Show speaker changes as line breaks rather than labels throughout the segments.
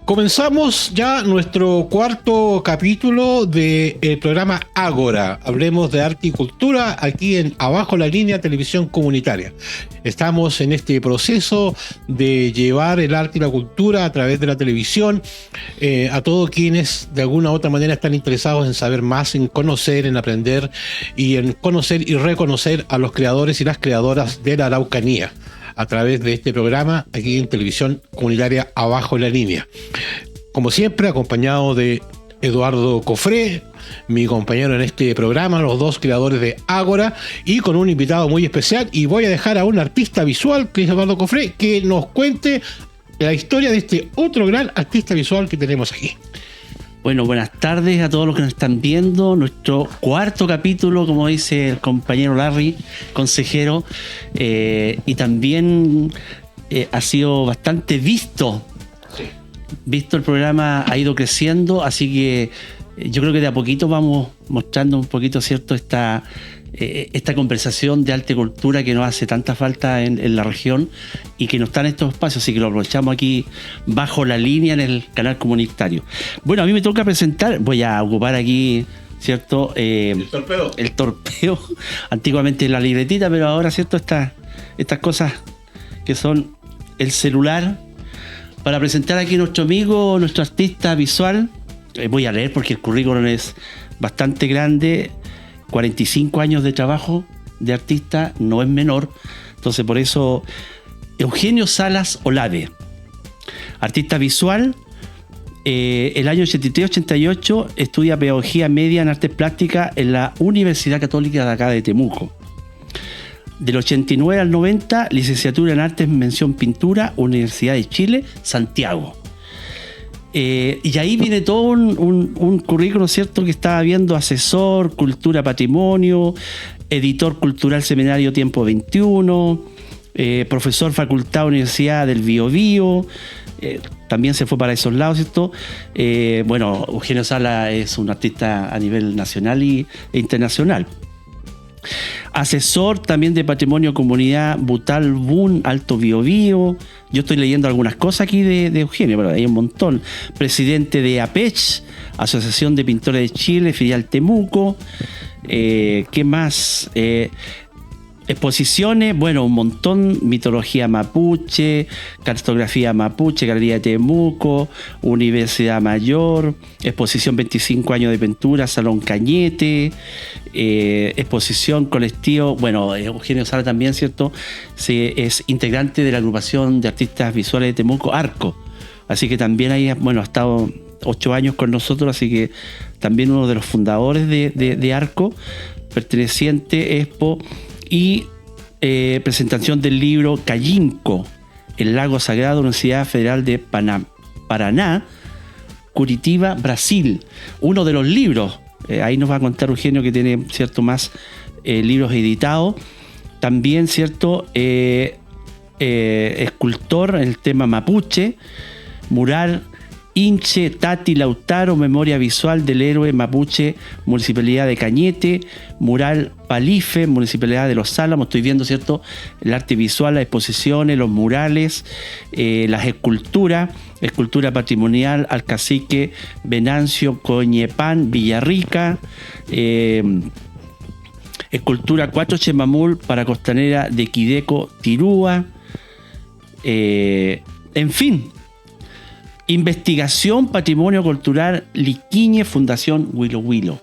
Comenzamos ya nuestro cuarto capítulo del programa Ágora. Hablemos de arte y cultura aquí en Abajo la Línea Televisión Comunitaria. Estamos en este proceso de llevar el arte y la cultura a través de la televisión a todos quienes de alguna u otra manera están interesados en saber más, en conocer, en aprender y en conocer y reconocer a los creadores y las creadoras de la Araucanía, a través de este programa aquí en Televisión Comunitaria Abajo la Línea. Como siempre, acompañado de Eduardo Cofré, mi compañero en este programa, los dos creadores de Ágora, y con un invitado muy especial. Y voy a dejar a un artista visual, que es Eduardo Cofré, que nos cuente la historia de este otro gran artista visual que tenemos aquí.
Bueno, buenas tardes a todos los que nos están viendo. Nuestro cuarto capítulo, como dice el compañero Larry, consejero, y también ha sido bastante visto. Sí. Visto el programa, ha ido creciendo, así que yo creo que de a poquito vamos mostrando un poquito, ¿cierto?, esta conversación de arte y cultura que nos hace tanta falta en la región y que no está en estos espacios, así que lo aprovechamos aquí bajo la línea en el canal comunitario. Bueno, a mí me toca presentar, voy a ocupar aquí, ¿cierto? El torpeo, antiguamente la libretita, pero ahora, ¿cierto? Estas cosas que son el celular, para presentar aquí a nuestro amigo, nuestro artista visual. Voy a leer porque el currículum es bastante grande. 45 años de trabajo de artista, no es menor. Entonces, por eso, Eugenio Salas Olave, artista visual. El año 83-88 estudia pedagogía media en artes plásticas en la Universidad Católica de acá de Temuco. Del 89 al 90, licenciatura en artes mención pintura, Universidad de Chile, Santiago. Y ahí viene todo un currículo, ¿cierto?, que estaba viendo: asesor, cultura, patrimonio, editor cultural seminario Tiempo 21, profesor facultad Universidad del Biobío, también se fue para esos lados, ¿cierto? Bueno, Eugenio Sala es un artista a nivel nacional e internacional. Asesor también de Patrimonio Comunidad Butal Bun Alto Biobío. Yo estoy leyendo algunas cosas aquí de Eugenio, pero hay un montón. Presidente de APECH, Asociación de Pintores de Chile, filial Temuco. ¿Qué más? Exposiciones, bueno, un montón: mitología mapuche, cartografía mapuche, Galería de Temuco, Universidad Mayor, exposición 25 años de pintura, Salón Cañete, exposición colectivo. Bueno, Eugenio Sala también, ¿cierto?, es integrante de la agrupación de artistas visuales de Temuco, Arco, así que también ahí, bueno, ha estado 8 años con nosotros, así que también uno de los fundadores de Arco, perteneciente Expo. Y presentación del libro Cayinco, el lago sagrado, Universidad Federal de Paraná, Curitiba, Brasil. Uno de los libros, ahí nos va a contar Eugenio, que tiene, ¿cierto?, más libros editados. También, ¿cierto?, escultor en el tema mapuche, mural Inche Tati Lautaro, memoria visual del héroe mapuche, Municipalidad de Cañete, mural Palife, Municipalidad de Los Álamos. Estoy viendo, ¿cierto?, el arte visual, las exposiciones, los murales, las escultura patrimonial, Alcacique, Venancio, Coñepán, Villarrica, escultura 4 Chemamul para Costanera de Quideco, Tirúa, en fin. Investigación Patrimonio Cultural Liquiñe, Fundación Huilo Huilo.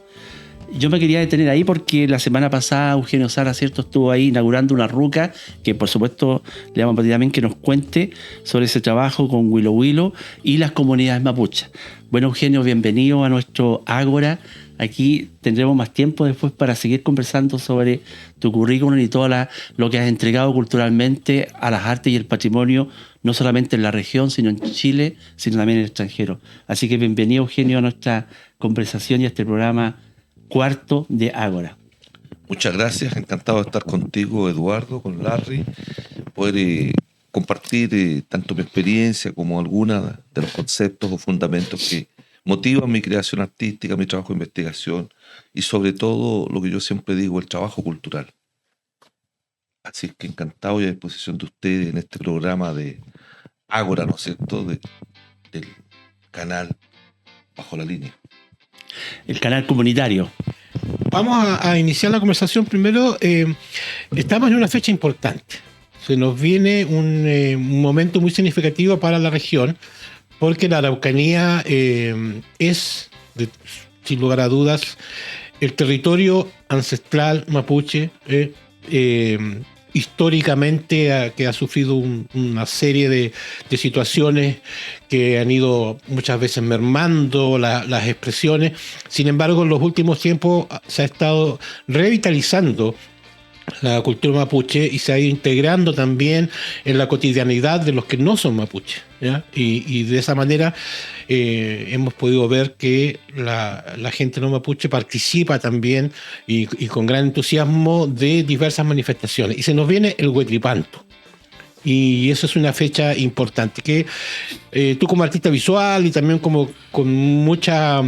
Yo me quería detener ahí porque la semana pasada Eugenio Sala, ¿cierto?, estuvo ahí inaugurando una ruca, que por supuesto le vamos a pedir también que nos cuente sobre ese trabajo con Huilo Huilo y las comunidades mapuches. Bueno, Eugenio, bienvenido a nuestro Ágora. Aquí tendremos más tiempo después para seguir conversando sobre tu currículum y todo lo que has entregado culturalmente a las artes y el patrimonio, no solamente en la región, sino en Chile, sino también en el extranjero. Así que bienvenido, Eugenio, a nuestra conversación y a este programa cuarto de Ágora.
Muchas gracias, encantado de estar contigo, Eduardo, con Larry, poder compartir tanto mi experiencia como algunos de los conceptos o fundamentos que motivan mi creación artística, mi trabajo de investigación y sobre todo lo que yo siempre digo, el trabajo cultural. Así es que encantado y a disposición de ustedes en este programa de Ágora, ¿no es cierto?, del canal Bajo la Línea.
El canal comunitario.
Vamos a iniciar la conversación primero. Estamos en una fecha importante. Se nos viene un momento muy significativo para la región, porque la Araucanía es, sin lugar a dudas, el territorio ancestral mapuche, históricamente que ha sufrido una serie de situaciones que han ido muchas veces mermando las expresiones. Sin embargo, en los últimos tiempos se ha estado revitalizando la cultura mapuche y se ha ido integrando también en la cotidianidad de los que no son mapuches, ¿ya? Y de esa manera hemos podido ver que la gente no mapuche participa también y con gran entusiasmo de diversas manifestaciones. Y se nos viene el Huetripanto. Y eso es una fecha importante, que tú como artista visual y también como con mucha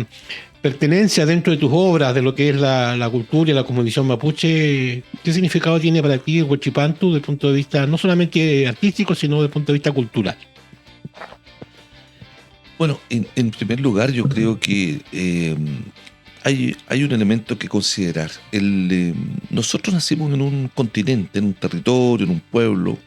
pertenencia dentro de tus obras de lo que es la cultura y la cosmovisión mapuche, ¿qué significado tiene para ti el Huachipantu desde el punto de vista no solamente artístico, sino desde el punto de vista cultural?
Bueno, en primer lugar, yo creo que hay un elemento que considerar. Nosotros nacimos en un continente, en un territorio, en un pueblo,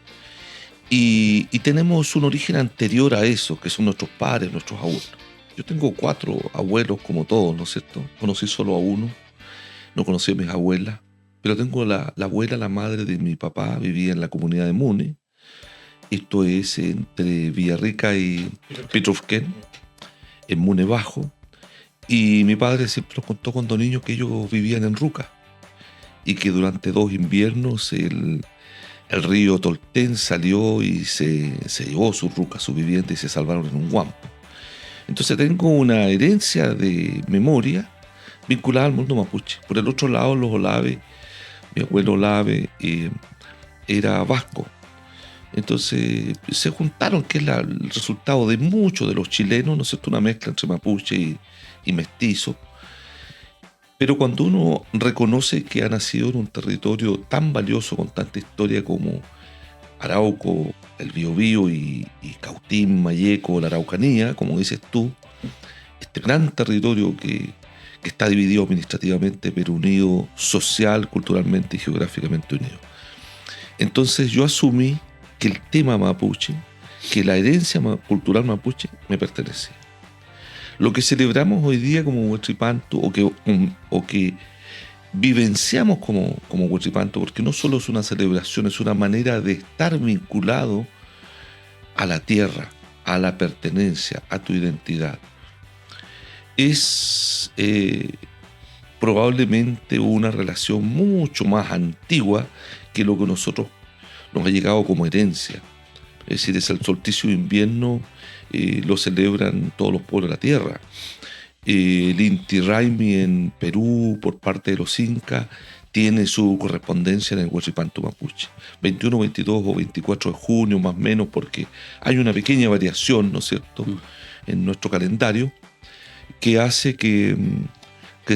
y tenemos un origen anterior a eso, que son nuestros padres, nuestros abuelos. Yo tengo 4 abuelos como todos, ¿no es cierto? Conocí solo a uno, no conocí a mis abuelas, pero tengo la abuela, la madre de mi papá, vivía en la comunidad de Mune. Esto es entre Villarrica y Pitrufquén, en Mune Bajo. Y mi padre siempre nos contó cuando niños que ellos vivían en Ruca y que durante 2 inviernos el río Tolten salió y se llevó su Ruca, su vivienda, y se salvaron en un guampo. Entonces tengo una herencia de memoria vinculada al mundo mapuche. Por el otro lado, los Olave, mi abuelo Olave era vasco. Entonces se juntaron, que es el resultado de muchos de los chilenos, ¿no es cierto? Una mezcla entre mapuche y mestizo. Pero cuando uno reconoce que ha nacido en un territorio tan valioso, con tanta historia como Arauco, el Biobío y Cautín, Mayeco, la Araucanía, como dices tú, este gran territorio que está dividido administrativamente, pero unido social, culturalmente y geográficamente unido. Entonces yo asumí que el tema mapuche, que la herencia cultural mapuche me pertenecía. Lo que celebramos hoy día como Huachipantu, o que vivenciamos como Huachipantu, porque no solo es una celebración, es una manera de estar vinculado a la tierra, a la pertenencia, a tu identidad. Es probablemente una relación mucho más antigua que lo que nosotros nos ha llegado como herencia. Es decir, es el solsticio de invierno, lo celebran todos los pueblos de la tierra. El Inti Raymi en Perú, por parte de los incas, tiene su correspondencia en el Huachipantu mapuche. 21, 22 o 24 de junio, más o menos, porque hay una pequeña variación, ¿no es cierto?, en nuestro calendario, que hace que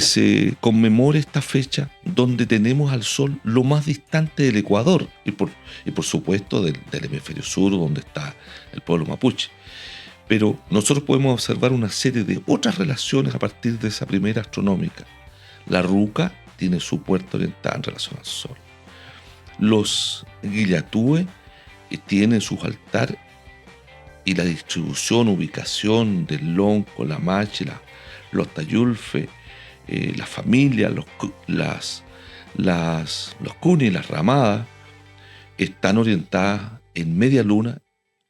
se conmemore esta fecha donde tenemos al sol lo más distante del Ecuador y por supuesto del hemisferio sur, donde está el pueblo mapuche. Pero nosotros podemos observar una serie de otras relaciones a partir de esa primera astronómica. La Ruca tiene su puerta orientada en relación al sol. Los Guillatúe tienen sus altares, y la distribución, ubicación del Lonco, la Machi, los Tayulfe, las familias, los Cuni y las Ramadas están orientadas en media luna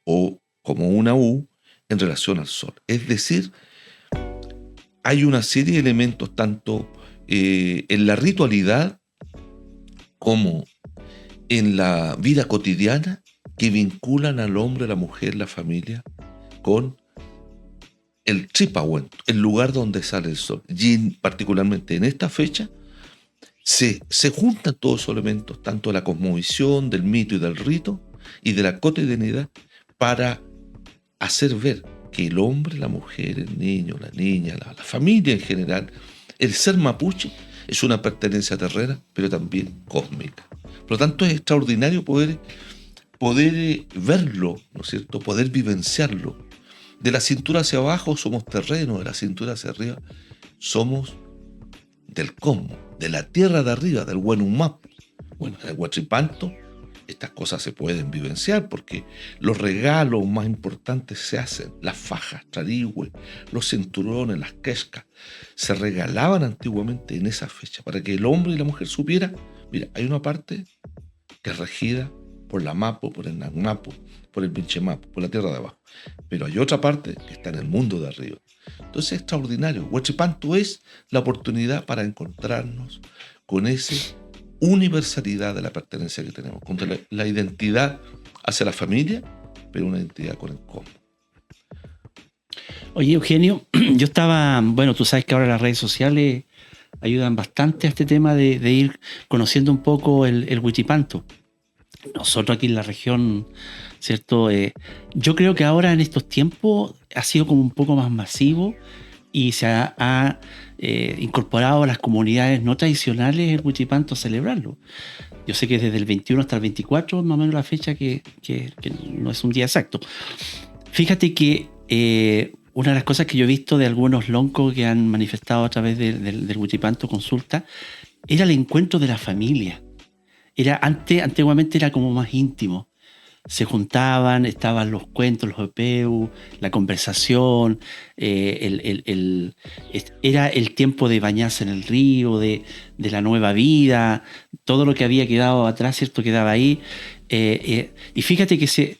o como una U en relación al sol. Es decir, hay una serie de elementos tanto en la ritualidad como en la vida cotidiana que vinculan al hombre, a la mujer, la familia con el Tripahuento, el lugar donde sale el sol. Y particularmente en esta fecha se juntan todos esos elementos, tanto de la cosmovisión, del mito y del rito, y de la cotidianidad, para hacer ver que el hombre, la mujer, el niño, la niña, la familia en general, el ser mapuche es una pertenencia terrena, pero también cósmica. Por lo tanto, es extraordinario poder verlo, ¿no es cierto?, poder vivenciarlo De la cintura hacia abajo somos terreno, de la cintura hacia arriba somos del cosmos, de la tierra de arriba, del Huenumapu. Bueno, en el Huachipanto estas cosas se pueden vivenciar porque los regalos más importantes se hacen, las fajas, trarigüe, los cinturones, las quescas, se regalaban antiguamente en esa fecha para que el hombre y la mujer supieran, mira, hay una parte que es regida por la Mapu, por el Nagmapu, por el Pinchemapu, por la tierra de abajo, pero hay otra parte que está en el mundo de arriba. Entonces es extraordinario. Huachipanto es la oportunidad para encontrarnos con esa universalidad de la pertenencia que tenemos, con la identidad hacia la familia, pero una identidad con el cosmos.
Oye, Eugenio, yo estaba, bueno, tú sabes que ahora las redes sociales ayudan bastante a este tema de ir conociendo un poco el Huichipanto. Nosotros aquí en la región, ¿cierto? Yo creo que ahora en estos tiempos ha sido como un poco más masivo y se ha incorporado a las comunidades no tradicionales el Huichipanto a celebrarlo. Yo sé que desde el 21 hasta el 24 es más o menos la fecha que no es un día exacto. Fíjate que una de las cosas que yo he visto de algunos loncos que han manifestado a través del Huichipanto Consulta era el encuentro de la familia. Antiguamente era como más íntimo. Se juntaban, estaban los cuentos, los epeu, la conversación, era el tiempo de bañarse en el río, de la nueva vida, todo lo que había quedado atrás, ¿cierto? Quedaba ahí. Y fíjate que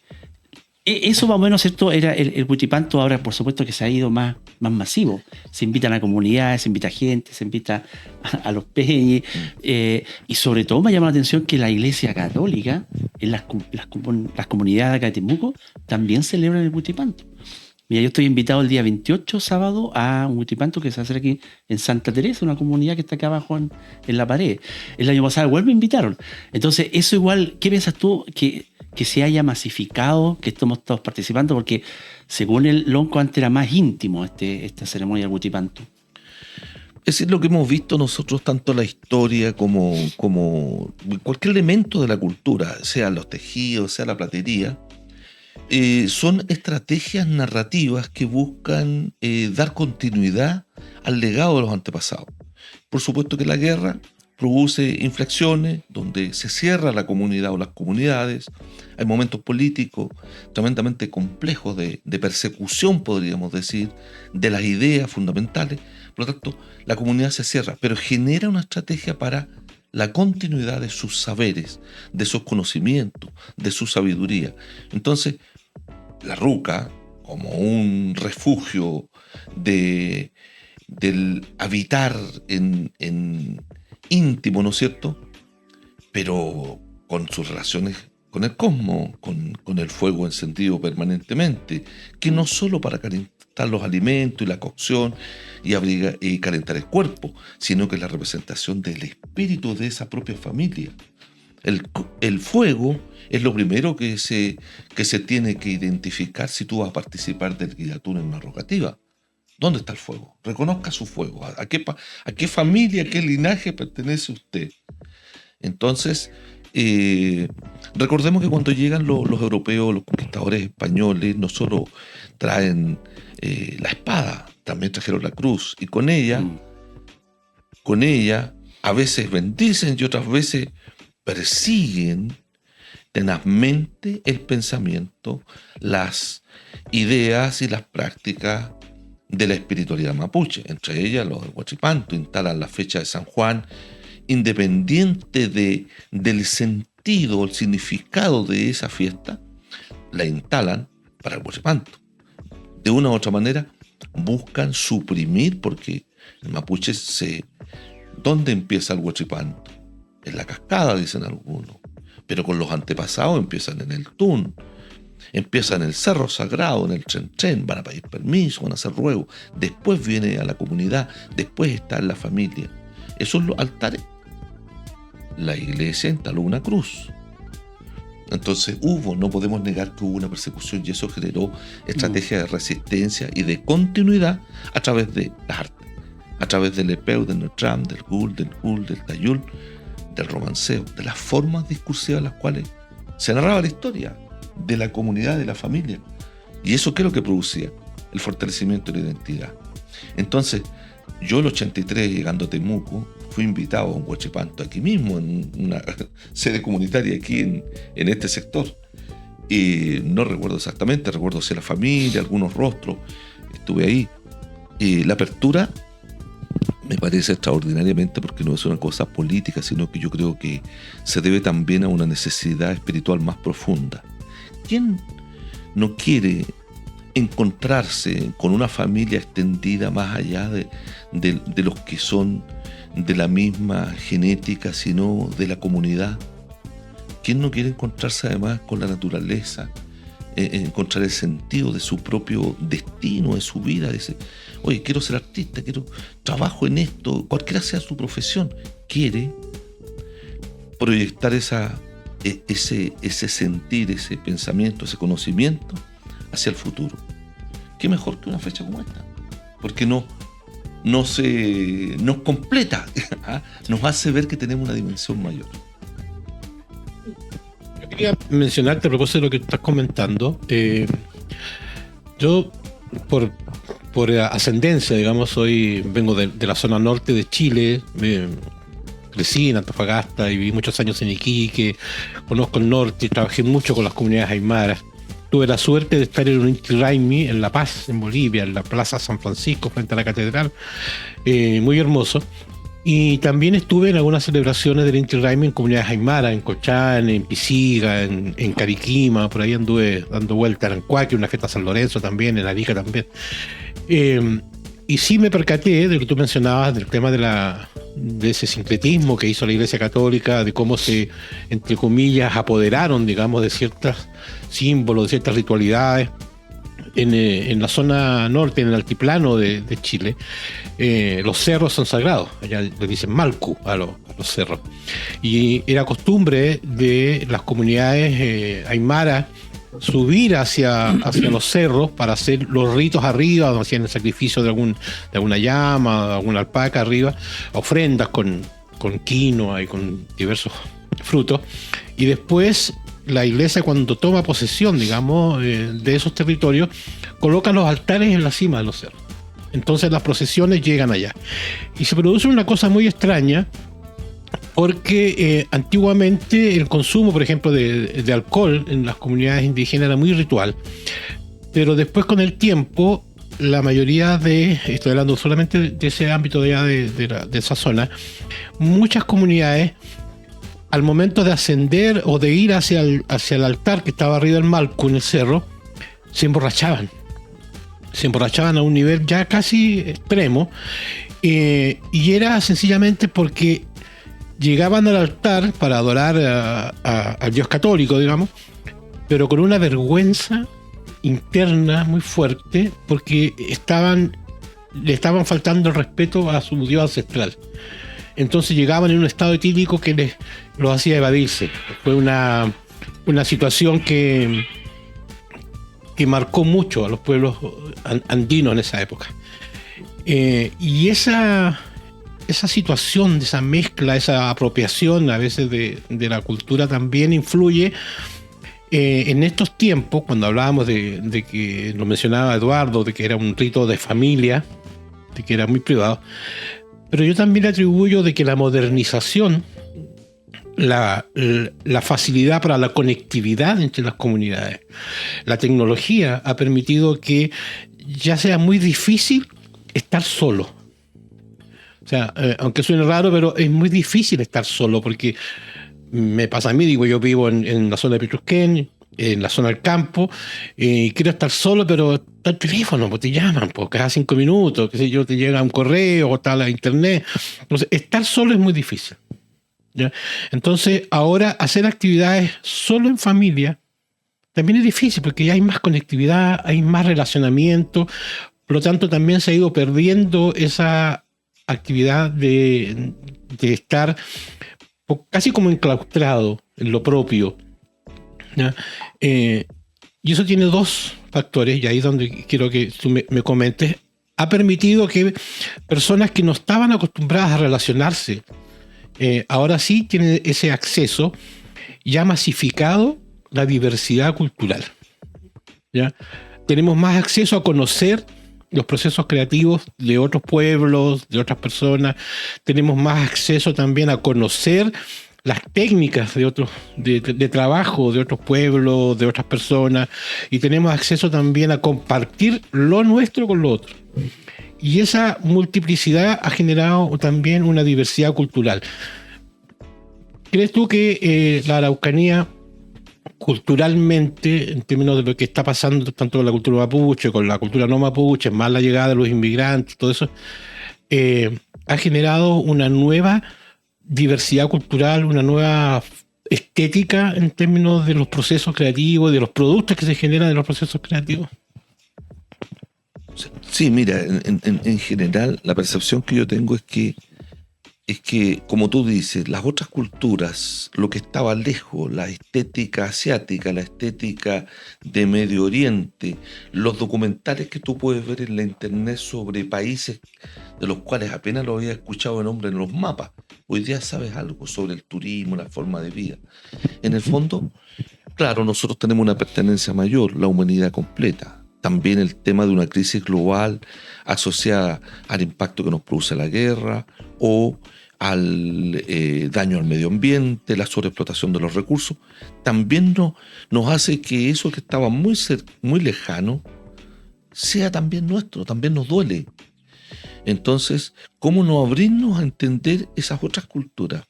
eso más o menos, ¿cierto? Era el Huichipanto. Ahora, por supuesto, que se ha ido más masivo. Se invitan a comunidades, se invita a gente, se invita a los peñes. Y sobre todo me llama la atención que la Iglesia Católica, en las comunidades de acá de Temuco, también celebran el Huichipanto. Mira, yo estoy invitado el día 28, sábado, a un Huichipanto que se hace aquí en Santa Teresa, una comunidad que está acá abajo en la pared. El año pasado igual me invitaron. Entonces, eso igual, ¿qué piensas tú que se haya masificado, que estamos todos participando? Porque según el lonco antes era más íntimo esta ceremonia del Huichipanto.
Es decir, lo que hemos visto nosotros, tanto la historia como cualquier elemento de la cultura, sea los tejidos, sea la platería, son estrategias narrativas que buscan dar continuidad al legado de los antepasados. Por supuesto que la guerra produce inflexiones donde se cierra la comunidad o las comunidades. Hay momentos políticos tremendamente complejos de persecución, podríamos decir, de las ideas fundamentales. Por lo tanto, la comunidad se cierra, pero genera una estrategia para la continuidad de sus saberes, de sus conocimientos, de su sabiduría. Entonces, la ruca, como un refugio del habitar en íntimo, ¿no es cierto? Pero con sus relaciones con el cosmos, con el fuego encendido permanentemente, que no solo para calentar los alimentos y la cocción y calentar el cuerpo, sino que es la representación del espíritu de esa propia familia. El fuego es lo primero que se tiene que identificar si tú vas a participar del guillatún en una rogativa. ¿Dónde está el fuego? Reconozca su fuego. ¿A qué familia, a qué linaje pertenece usted? Entonces, recordemos que cuando llegan los europeos, los conquistadores españoles, no solo traen la espada, también trajeron la cruz. Y con ella, a veces bendicen y otras veces persiguen tenazmente el pensamiento, las ideas y las prácticas de la espiritualidad mapuche. Entre ellas, los de Huachipanto instalan la fecha de San Juan, independiente del sentido, el significado de esa fiesta, la instalan para el Huachipanto. De una u otra manera, buscan suprimir, porque el mapuche ¿dónde empieza el Huachipanto? En la cascada, dicen algunos. Pero con los antepasados empiezan en el Tún, empiezan en el Cerro Sagrado, en el Chenchen, van a pedir permiso, van a hacer ruegos. Después viene a la comunidad, después está en la familia. Esos los altares. La iglesia instaló una cruz. Entonces no podemos negar que hubo una persecución y eso generó estrategias de resistencia y de continuidad a través de las artes, a través del epeu, del netram, del gul, del tayul, del romanceo, de las formas discursivas en las cuales se narraba la historia de la comunidad, de la familia. ¿Y eso qué es lo que producía? el fortalecimiento de la identidad. Entonces, yo el 83, llegando a Temuco, fui invitado a un huachipanto aquí mismo, en una sede comunitaria aquí en este sector. Y no recuerdo exactamente, recuerdo si la familia, algunos rostros, estuve ahí. Y la apertura me parece extraordinariamente, porque no es una cosa política, sino que yo creo que se debe también a una necesidad espiritual más profunda. ¿Quién no quiere encontrarse con una familia extendida más allá de los que son de la misma genética, sino de la comunidad? ¿Quién no quiere encontrarse además con la naturaleza? Encontrar el sentido de su propio destino, de su vida. Dice, oye, quiero ser artista, trabajo en esto, cualquiera sea su profesión. Quiere proyectar ese sentir, ese pensamiento, ese conocimiento hacia el futuro. ¿Qué mejor que una fecha como esta? Porque nos completa, nos hace ver que tenemos una dimensión mayor.
Yo quería mencionarte a propósito de lo que estás comentando. Yo, por ascendencia, digamos, vengo de la zona norte de Chile. Crecí en Antofagasta y viví muchos años en Iquique. Conozco el norte y trabajé mucho con las comunidades aymaras. Tuve la suerte de estar en un Inti Raymi en La Paz, en Bolivia, en la Plaza San Francisco, frente a la catedral. Muy hermoso. Y también estuve en algunas celebraciones del Inti Raymi en comunidades aymaras, en Cochán, en Pisiga, en Cariquima. Por ahí anduve dando vueltas en Ancuaque, una fiesta San Lorenzo también, en Arica también. Y sí me percaté de lo que tú mencionabas, del tema de ese sincretismo que hizo la Iglesia Católica, de cómo se, entre comillas, apoderaron, digamos, de ciertos símbolos, de ciertas ritualidades. En la zona norte, en el altiplano de Chile, los cerros son sagrados. Allá le dicen Malcu a los cerros. Y era costumbre de las comunidades aymaras subir hacia los cerros para hacer los ritos arriba, donde hacían el sacrificio de alguna llama, de alguna alpaca arriba, ofrendas con quinoa y con diversos frutos. Y después la iglesia, cuando toma posesión, digamos, de esos territorios, coloca los altares en la cima de los cerros. Entonces las procesiones llegan allá. Y se produce una cosa muy extraña, porque antiguamente el consumo, por ejemplo, de alcohol en las comunidades indígenas era muy ritual. Pero después, con el tiempo, la mayoría estoy hablando solamente de ese ámbito de allá, de esa zona, muchas comunidades, al momento de ascender o de ir hacia el altar que estaba arriba del Malcu, en el cerro, se emborrachaban. Se emborrachaban a un nivel ya casi extremo. Y era sencillamente porque llegaban al altar para adorar al Dios católico, digamos, pero con una vergüenza interna muy fuerte, porque le estaban faltando el respeto a su Dios ancestral. Entonces llegaban en un estado etílico que los hacía evadirse. Fue una situación que marcó mucho a los pueblos andinos en esa época. Y esa situación, esa mezcla, esa apropiación a veces de la cultura también influye en estos tiempos, cuando hablábamos de que, lo mencionaba Eduardo, de que era un rito de familia, de que era muy privado. Pero yo también atribuyo de que la modernización, la facilidad para la conectividad entre las comunidades, la tecnología ha permitido que ya sea muy difícil estar solo. O sea, aunque suene raro, pero es muy difícil estar solo, porque me pasa a mí, digo, yo vivo en la zona de Petrusquén, en la zona del campo, y quiero estar solo, pero está el teléfono, pues te llaman, pues cada 5 minutos, qué sé yo, te llega un correo o está la internet. Entonces, estar solo es muy difícil, ¿ya? Entonces, ahora hacer actividades solo en familia también es difícil, porque ya hay más conectividad, hay más relacionamiento, por lo tanto también se ha ido perdiendo esa actividad de estar casi como enclaustrado en lo propio, ¿ya? Y eso tiene dos factores, y ahí es donde quiero que tú me comentes. Ha permitido que personas que no estaban acostumbradas a relacionarse, ahora sí tienen ese acceso, y ha masificado la diversidad cultural, ¿ya? tenemos más acceso a conocer los procesos creativos de otros pueblos, de otras personas. Tenemos más acceso también a conocer las técnicas de otros de trabajo de otros pueblos, de otras personas, y tenemos acceso también a compartir lo nuestro con lo otro. Y esa multiplicidad ha generado también una diversidad cultural. ¿Crees tú que la Araucanía, culturalmente, en términos de lo que está pasando tanto con la cultura mapuche, con la cultura no mapuche, más la llegada de los inmigrantes, todo eso, ha generado una nueva diversidad cultural, una nueva estética en términos de los procesos creativos, de los productos que se generan de los procesos creativos?
Sí, mira, en general la percepción que yo tengo es que, como tú dices, las otras culturas, lo que estaba lejos, la estética asiática, la estética de Medio Oriente, los documentales que tú puedes ver en la internet sobre países de los cuales apenas lo había escuchado de nombre en los mapas, hoy día sabes algo sobre el turismo, la forma de vida. En el fondo, claro, nosotros tenemos una pertenencia mayor, la humanidad completa. También el tema de una crisis global asociada al impacto que nos produce la guerra o al daño al medio ambiente, la sobreexplotación de los recursos, también nos hace que eso que estaba muy lejano sea también nuestro, también nos duele. Entonces, ¿cómo no abrirnos a entender esas otras culturas?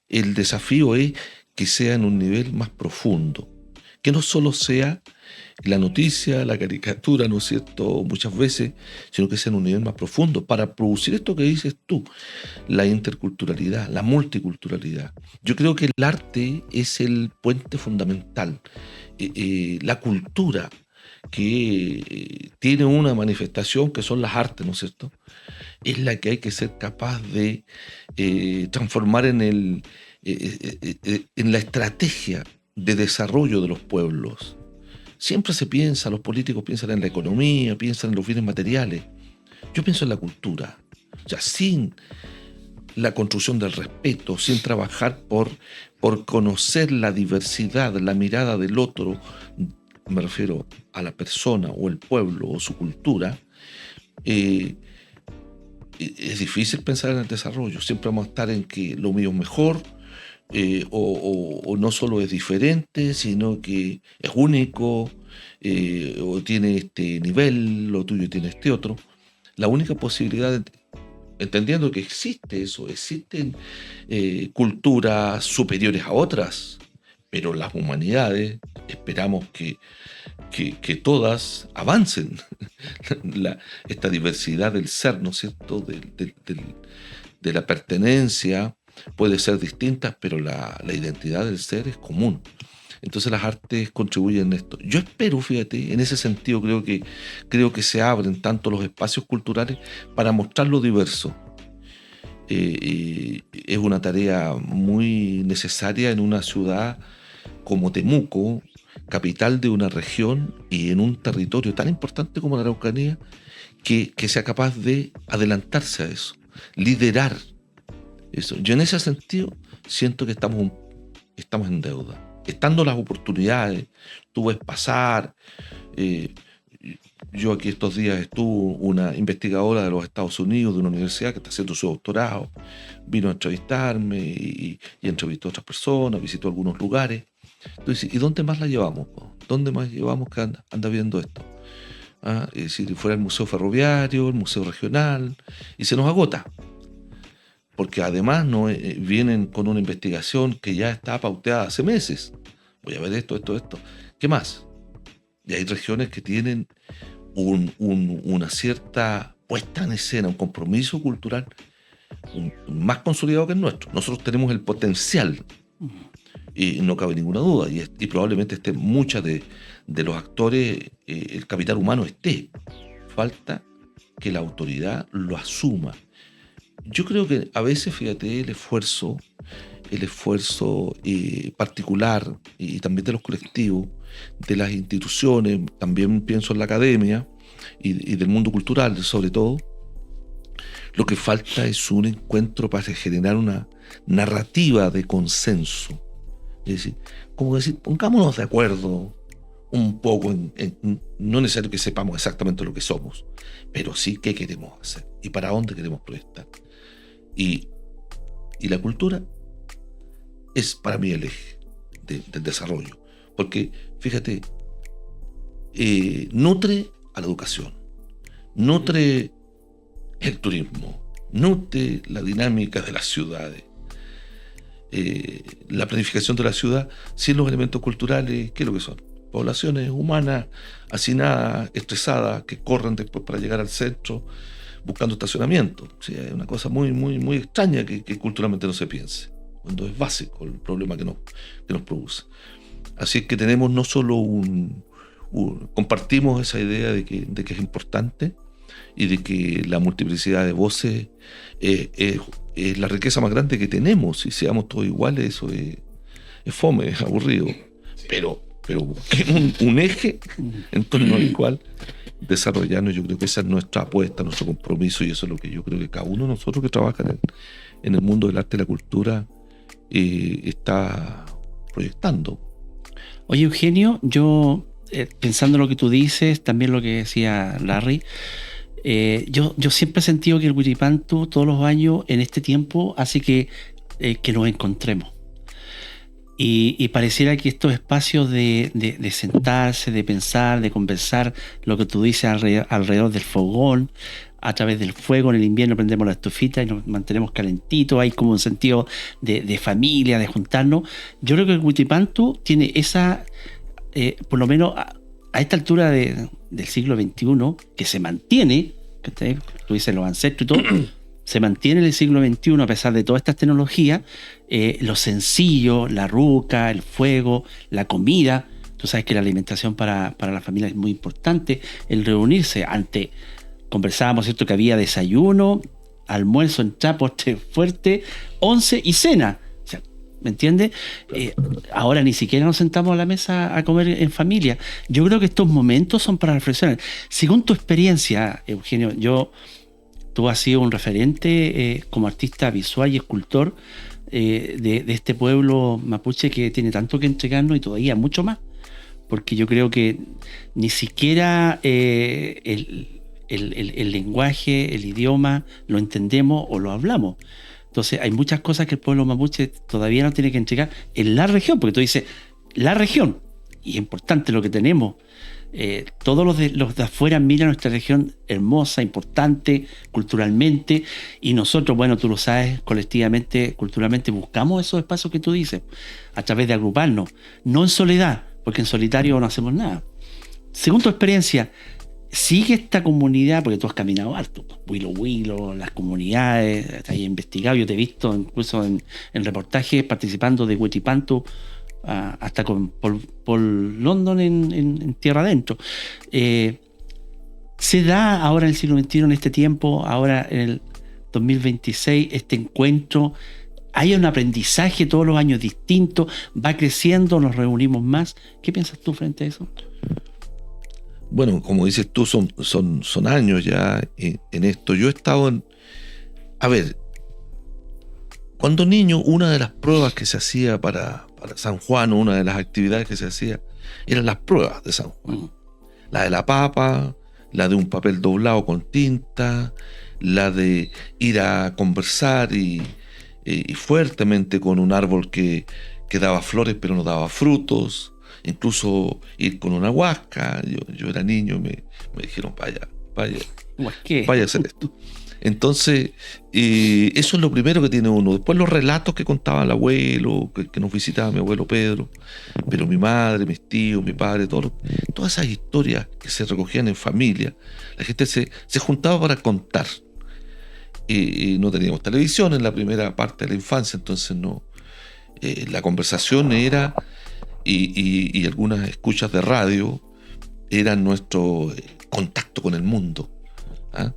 El desafío es que sea en un nivel más profundo, que no solo sea la noticia, la caricatura, ¿no es cierto?, muchas veces, sino que sea en un nivel más profundo, para producir esto que dices tú, la interculturalidad, la multiculturalidad. Yo creo que el arte es el puente fundamental. La cultura, que tiene una manifestación que son las artes, ¿no es cierto?, es la que hay que ser capaz de transformar en la estrategia de desarrollo de los pueblos. Siempre se piensa, los políticos piensan en la economía, piensan en los bienes materiales. Yo pienso en la cultura. O sea, sin la construcción del respeto, sin trabajar por conocer la diversidad, la mirada del otro, me refiero a la persona o el pueblo o su cultura, es difícil pensar en el desarrollo. Siempre vamos a estar en que lo mío es mejor, o no solo es diferente, sino que es único, o tiene este nivel, lo tuyo tiene este otro. La única posibilidad, entendiendo que existe eso, existen culturas superiores a otras, pero las humanidades esperamos que todas avancen. Esta diversidad del ser, ¿no es cierto?, de la pertenencia, puede ser distinta, pero la identidad del ser es común. Entonces las artes contribuyen a esto. Yo espero, fíjate, en ese sentido creo que se abren tanto los espacios culturales para mostrar lo diverso. Es una tarea muy necesaria en una ciudad como Temuco, capital de una región y en un territorio tan importante como la Araucanía, que sea capaz de adelantarse a eso, liderar eso. Yo en ese sentido siento que estamos en deuda. Estando las oportunidades, tú ves pasar. Yo aquí estos días estuvo una investigadora de los Estados Unidos, de una universidad que está haciendo su doctorado, vino a entrevistarme y entrevistó a otras personas, visitó algunos lugares. Entonces, ¿y dónde más la llevamos? ¿Dónde más llevamos que anda viendo esto? Es decir, fuera el Museo Ferroviario, el Museo Regional, y se nos agota. Porque además vienen con una investigación que ya está pauteada hace meses. Voy a ver esto. ¿Qué más? Y hay regiones que tienen una cierta puesta en escena, un compromiso cultural más consolidado que el nuestro. Nosotros tenemos el potencial, y no cabe ninguna duda, y probablemente estén muchas de los actores, el capital humano esté. Falta que la autoridad lo asuma. Yo creo que a veces, fíjate, el esfuerzo particular y también de los colectivos, de las instituciones, también pienso en la academia y del mundo cultural sobre todo, lo que falta es un encuentro para generar una narrativa de consenso. Es decir, como decir, pongámonos de acuerdo, un poco, no es necesario que sepamos exactamente lo que somos, pero sí qué queremos hacer y para dónde queremos proyectar. Y la cultura es para mí el eje del desarrollo, porque fíjate, nutre a la educación, nutre el turismo, nutre la dinámica de las ciudades, la planificación de la ciudad sin los elementos culturales. ¿Qué es lo que son? Poblaciones humanas hacinadas, estresadas, que corren después para llegar al centro buscando estacionamiento. Sí, es una cosa muy, muy, muy extraña que culturalmente no se piense, cuando es básico el problema que nos produce. Así es que tenemos no solo compartimos esa idea de que es importante y de que la multiplicidad de voces es la riqueza más grande que tenemos. Si seamos todos iguales, eso es fome, es aburrido. Pero un eje en torno al cual desarrollarnos. Yo creo que esa es nuestra apuesta, nuestro compromiso, y eso es lo que yo creo que cada uno de nosotros que trabaja en el mundo del arte y la cultura está proyectando.
Oye, Eugenio, yo pensando en lo que tú dices, también lo que decía Larry, yo siempre he sentido que el Huiripantu todos los años en este tiempo hace que nos encontremos. Y pareciera que estos espacios de sentarse, de pensar, de conversar, lo que tú dices alrededor del fogón, a través del fuego, en el invierno prendemos la estufita y nos mantenemos calentitos, hay como un sentido de familia, de juntarnos. Yo creo que el Huiripantu tiene esa, por lo menos a esta altura del siglo XXI, que se mantiene, que tú dices los ancestros y todo, se mantiene en el siglo XXI a pesar de todas estas tecnologías, lo sencillo, la ruca, el fuego, la comida. Tú sabes que la alimentación para la familia es muy importante, el reunirse. Antes conversábamos, ¿cierto?, que había desayuno, almuerzo, entrada, postre fuerte, 11 y cena. O sea, ¿me entiendes? Ahora ni siquiera nos sentamos a la mesa a comer en familia. Yo creo que estos momentos son para reflexionar. Según tu experiencia, Eugenio, tú has sido un referente como artista visual y escultor de este pueblo mapuche que tiene tanto que entregarnos y todavía mucho más, porque yo creo que ni siquiera el lenguaje, el idioma lo entendemos o lo hablamos. Entonces hay muchas cosas que el pueblo mapuche todavía no tiene que entregar en la región, porque tú dices la región, y es importante lo que tenemos. Todos los de afuera miran nuestra región hermosa, importante, culturalmente, y nosotros, bueno, tú lo sabes, colectivamente, culturalmente, buscamos esos espacios que tú dices, a través de agruparnos, no en soledad, porque en solitario no hacemos nada. Según tu experiencia, ¿sigue esta comunidad? Porque tú has caminado harto, Huilo, las comunidades, has investigado, yo te he visto incluso en reportajes participando de Huiripantu, hasta con Paul London en tierra adentro. ¿Se da ahora en el siglo XXI, en este tiempo, ahora en el 2026, este encuentro? ¿Hay un aprendizaje todos los años distinto? ¿Va creciendo? ¿Nos reunimos más? ¿Qué piensas tú frente a eso?
Bueno, como dices tú, son años ya en esto. Yo he estado a ver, cuando niño, una de las pruebas que se hacía para San Juan, una de las actividades que se hacía, eran las pruebas de San Juan. La de la papa, la de un papel doblado con tinta, la de ir a conversar y fuertemente con un árbol que daba flores pero no daba frutos, incluso ir con una huasca. Yo era niño, me dijeron, vaya a hacer esto. Entonces, eso es lo primero que tiene uno. Después los relatos que contaba el abuelo, que nos visitaba mi abuelo Pedro, pero mi madre, mis tíos, mi padre, todas esas historias que se recogían en familia. La gente se juntaba para contar. No teníamos televisión en la primera parte de la infancia, entonces no. La conversación era, y algunas escuchas de radio, eran nuestro contacto con el mundo. ¿Ah?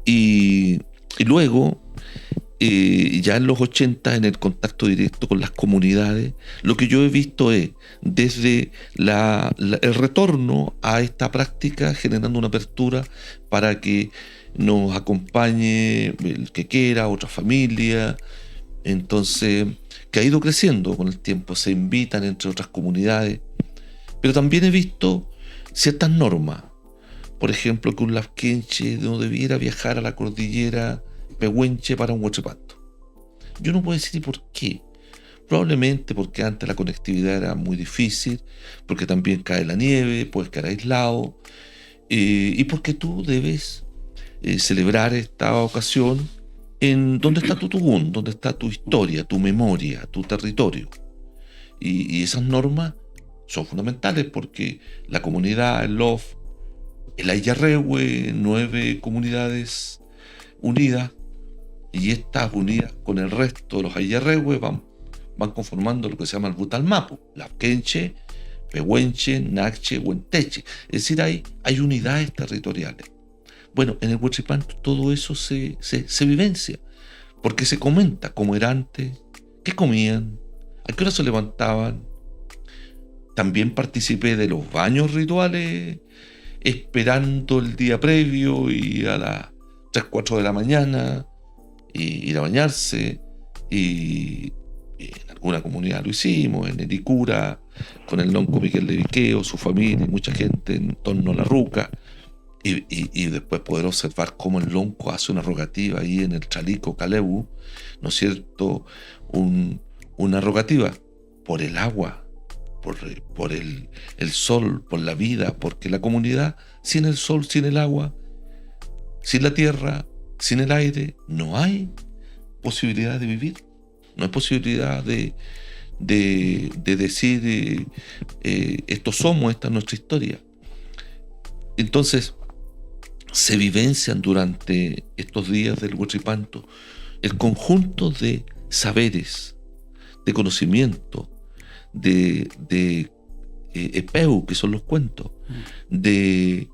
Y luego, ya en los 80, en el contacto directo con las comunidades, lo que yo he visto es, desde el retorno a esta práctica, generando una apertura para que nos acompañe el que quiera, otra familia. Entonces, que ha ido creciendo con el tiempo. Se invitan entre otras comunidades Pero también he visto ciertas normas. Por ejemplo, que un lavquenche no debiera viajar a la cordillera Pehuenche para un Huachipato. Yo no puedo decir por qué. Probablemente porque antes la conectividad era muy difícil, porque también cae la nieve, puedes quedar aislado, y porque tú debes celebrar esta ocasión en donde está tu tugún, donde está tu historia, tu memoria, tu territorio. Y esas normas son fundamentales porque la comunidad, el LOF, el Ayarrehue, 9 comunidades unidas, y estas unidas con el resto de los Ayarrehue van conformando lo que se llama el Butalmapu, Lavquenche, Pehuenche, Naxche, Huenteche. Es decir, hay unidades territoriales. Bueno, en el Huachipanto todo eso se vivencia, porque se comenta cómo era antes, qué comían, a qué hora se levantaban. También participé de los baños rituales, esperando el día previo y a las 3, 4 de la mañana ir a bañarse. Y en alguna comunidad lo hicimos, en Ericura, con el nonco Miguel de Viqueo, su familia y mucha gente en torno a la ruca. Y después poder observar cómo el lonco hace una rogativa ahí en el Chalico Caleu, ¿no es cierto? Una rogativa por el agua, por el sol, por la vida, porque la comunidad, sin el sol, sin el agua, sin la tierra, sin el aire, no hay posibilidad de vivir, no hay posibilidad de decir esto somos, esta es nuestra historia. Entonces, se vivencian durante estos días del Huachipanto el conjunto de saberes, de conocimiento, de epeu, que son los cuentos, de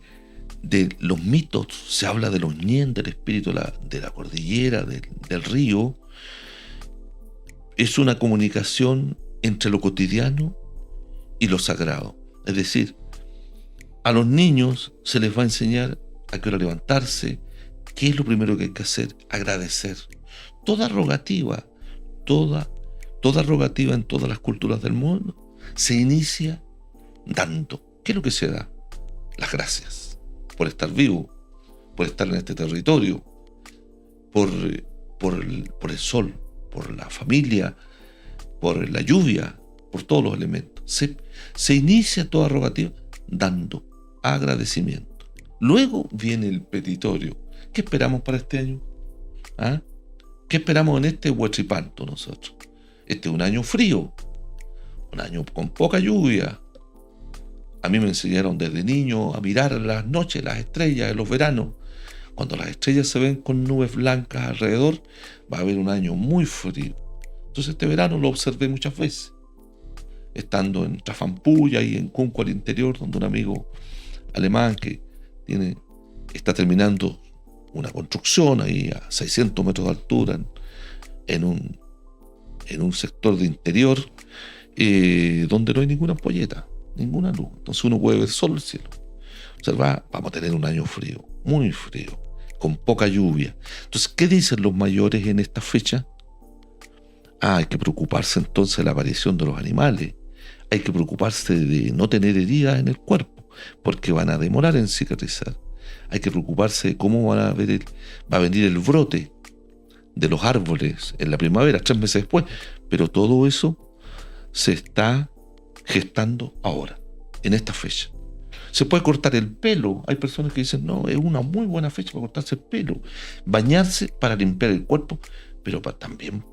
los mitos. Se habla de los ñen, del espíritu de la cordillera, del río. Es una comunicación entre lo cotidiano y lo sagrado. Es decir, a los niños se les va a enseñar a qué hora levantarse, qué es lo primero que hay que hacer, agradecer. Toda rogativa en todas las culturas del mundo se inicia dando. ¿Qué es lo que se da? Las gracias por estar vivo, por estar en este territorio, por el sol, por la familia, por la lluvia, por todos los elementos. Se inicia toda rogativa dando agradecimiento. Luego viene el petitorio. ¿Qué esperamos para este año? ¿Ah? ¿Qué esperamos en este Huachipanto nosotros? Este es un año frío, un año con poca lluvia. A mí me enseñaron desde niño a mirar las noches, las estrellas en los veranos. Cuando las estrellas se ven con nubes blancas alrededor, va a haber un año muy frío. Entonces este verano lo observé muchas veces, estando en Trafampuya y en Cunco al interior, donde un amigo alemán que está terminando una construcción ahí a 600 metros de altura en un sector de interior donde no hay ninguna ampolleta, ninguna luz. Entonces uno puede ver solo el cielo. Observa, vamos a tener un año frío, muy frío, con poca lluvia. Entonces, ¿qué dicen los mayores en esta fecha? Hay que preocuparse entonces de la aparición de los animales. Hay que preocuparse de no tener heridas en el cuerpo, porque van a demorar en cicatrizar. Hay que preocuparse de cómo va a venir el brote de los árboles en la primavera, 3 meses después. Pero todo eso se está gestando ahora, en esta fecha. Se puede cortar el pelo. Hay personas que dicen, no, es una muy buena fecha para cortarse el pelo. Bañarse para limpiar el cuerpo, pero también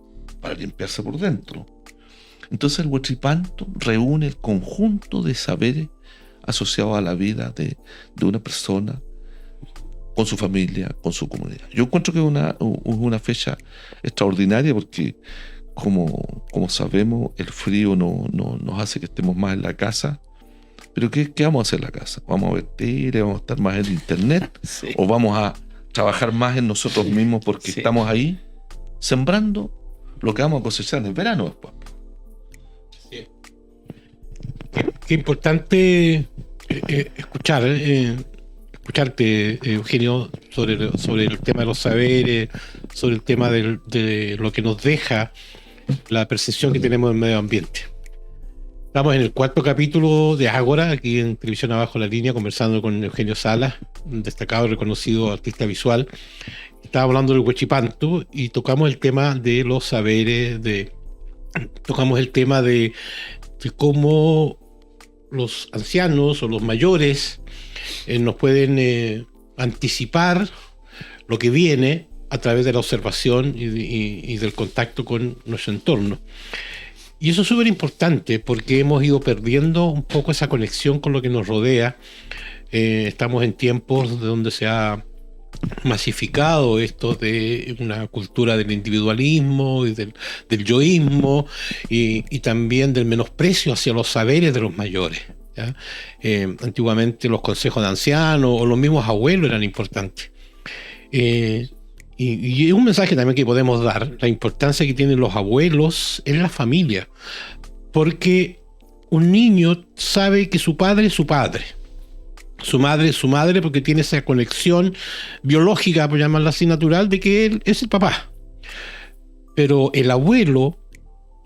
para limpiarse por dentro. Entonces el Huachipanto reúne el conjunto de saberes asociados a la vida de una persona, con su familia, con su comunidad. Yo encuentro que es una fecha extraordinaria porque, como sabemos, el frío nos hace que estemos más en la casa. Pero ¿qué vamos a hacer en la casa? ¿Vamos a ver tele? ¿Vamos a estar más en internet? Sí. ¿O vamos a trabajar más en nosotros mismos porque estamos ahí sembrando lo que vamos a cosechar en el verano después?
Sí. Qué importante escucharte, Eugenio, sobre el tema de los saberes, sobre el tema de lo que nos deja la percepción que tenemos del medio ambiente. Estamos en el 4º capítulo de Ágora, aquí en Televisión Abajo la Línea, conversando con Eugenio Salas, un destacado y reconocido artista visual. Estaba hablando del Huachipantu y tocamos el tema de los saberes, tocamos el tema de cómo los ancianos o los mayores nos pueden anticipar lo que viene a través de la observación y del contacto con nuestro entorno. Y eso es súper importante porque hemos ido perdiendo un poco esa conexión con lo que nos rodea. Estamos en tiempos donde se ha masificado esto de una cultura del individualismo y del yoísmo y también del menosprecio hacia los saberes de los mayores, ¿ya? Antiguamente los consejos de ancianos o los mismos abuelos eran importantes. Y es un mensaje también que podemos dar, la importancia que tienen los abuelos en la familia, porque un niño sabe que su padre es su padre, su madre es su madre, porque tiene esa conexión biológica, por llamarla así, natural, de que él es el papá. Pero el abuelo,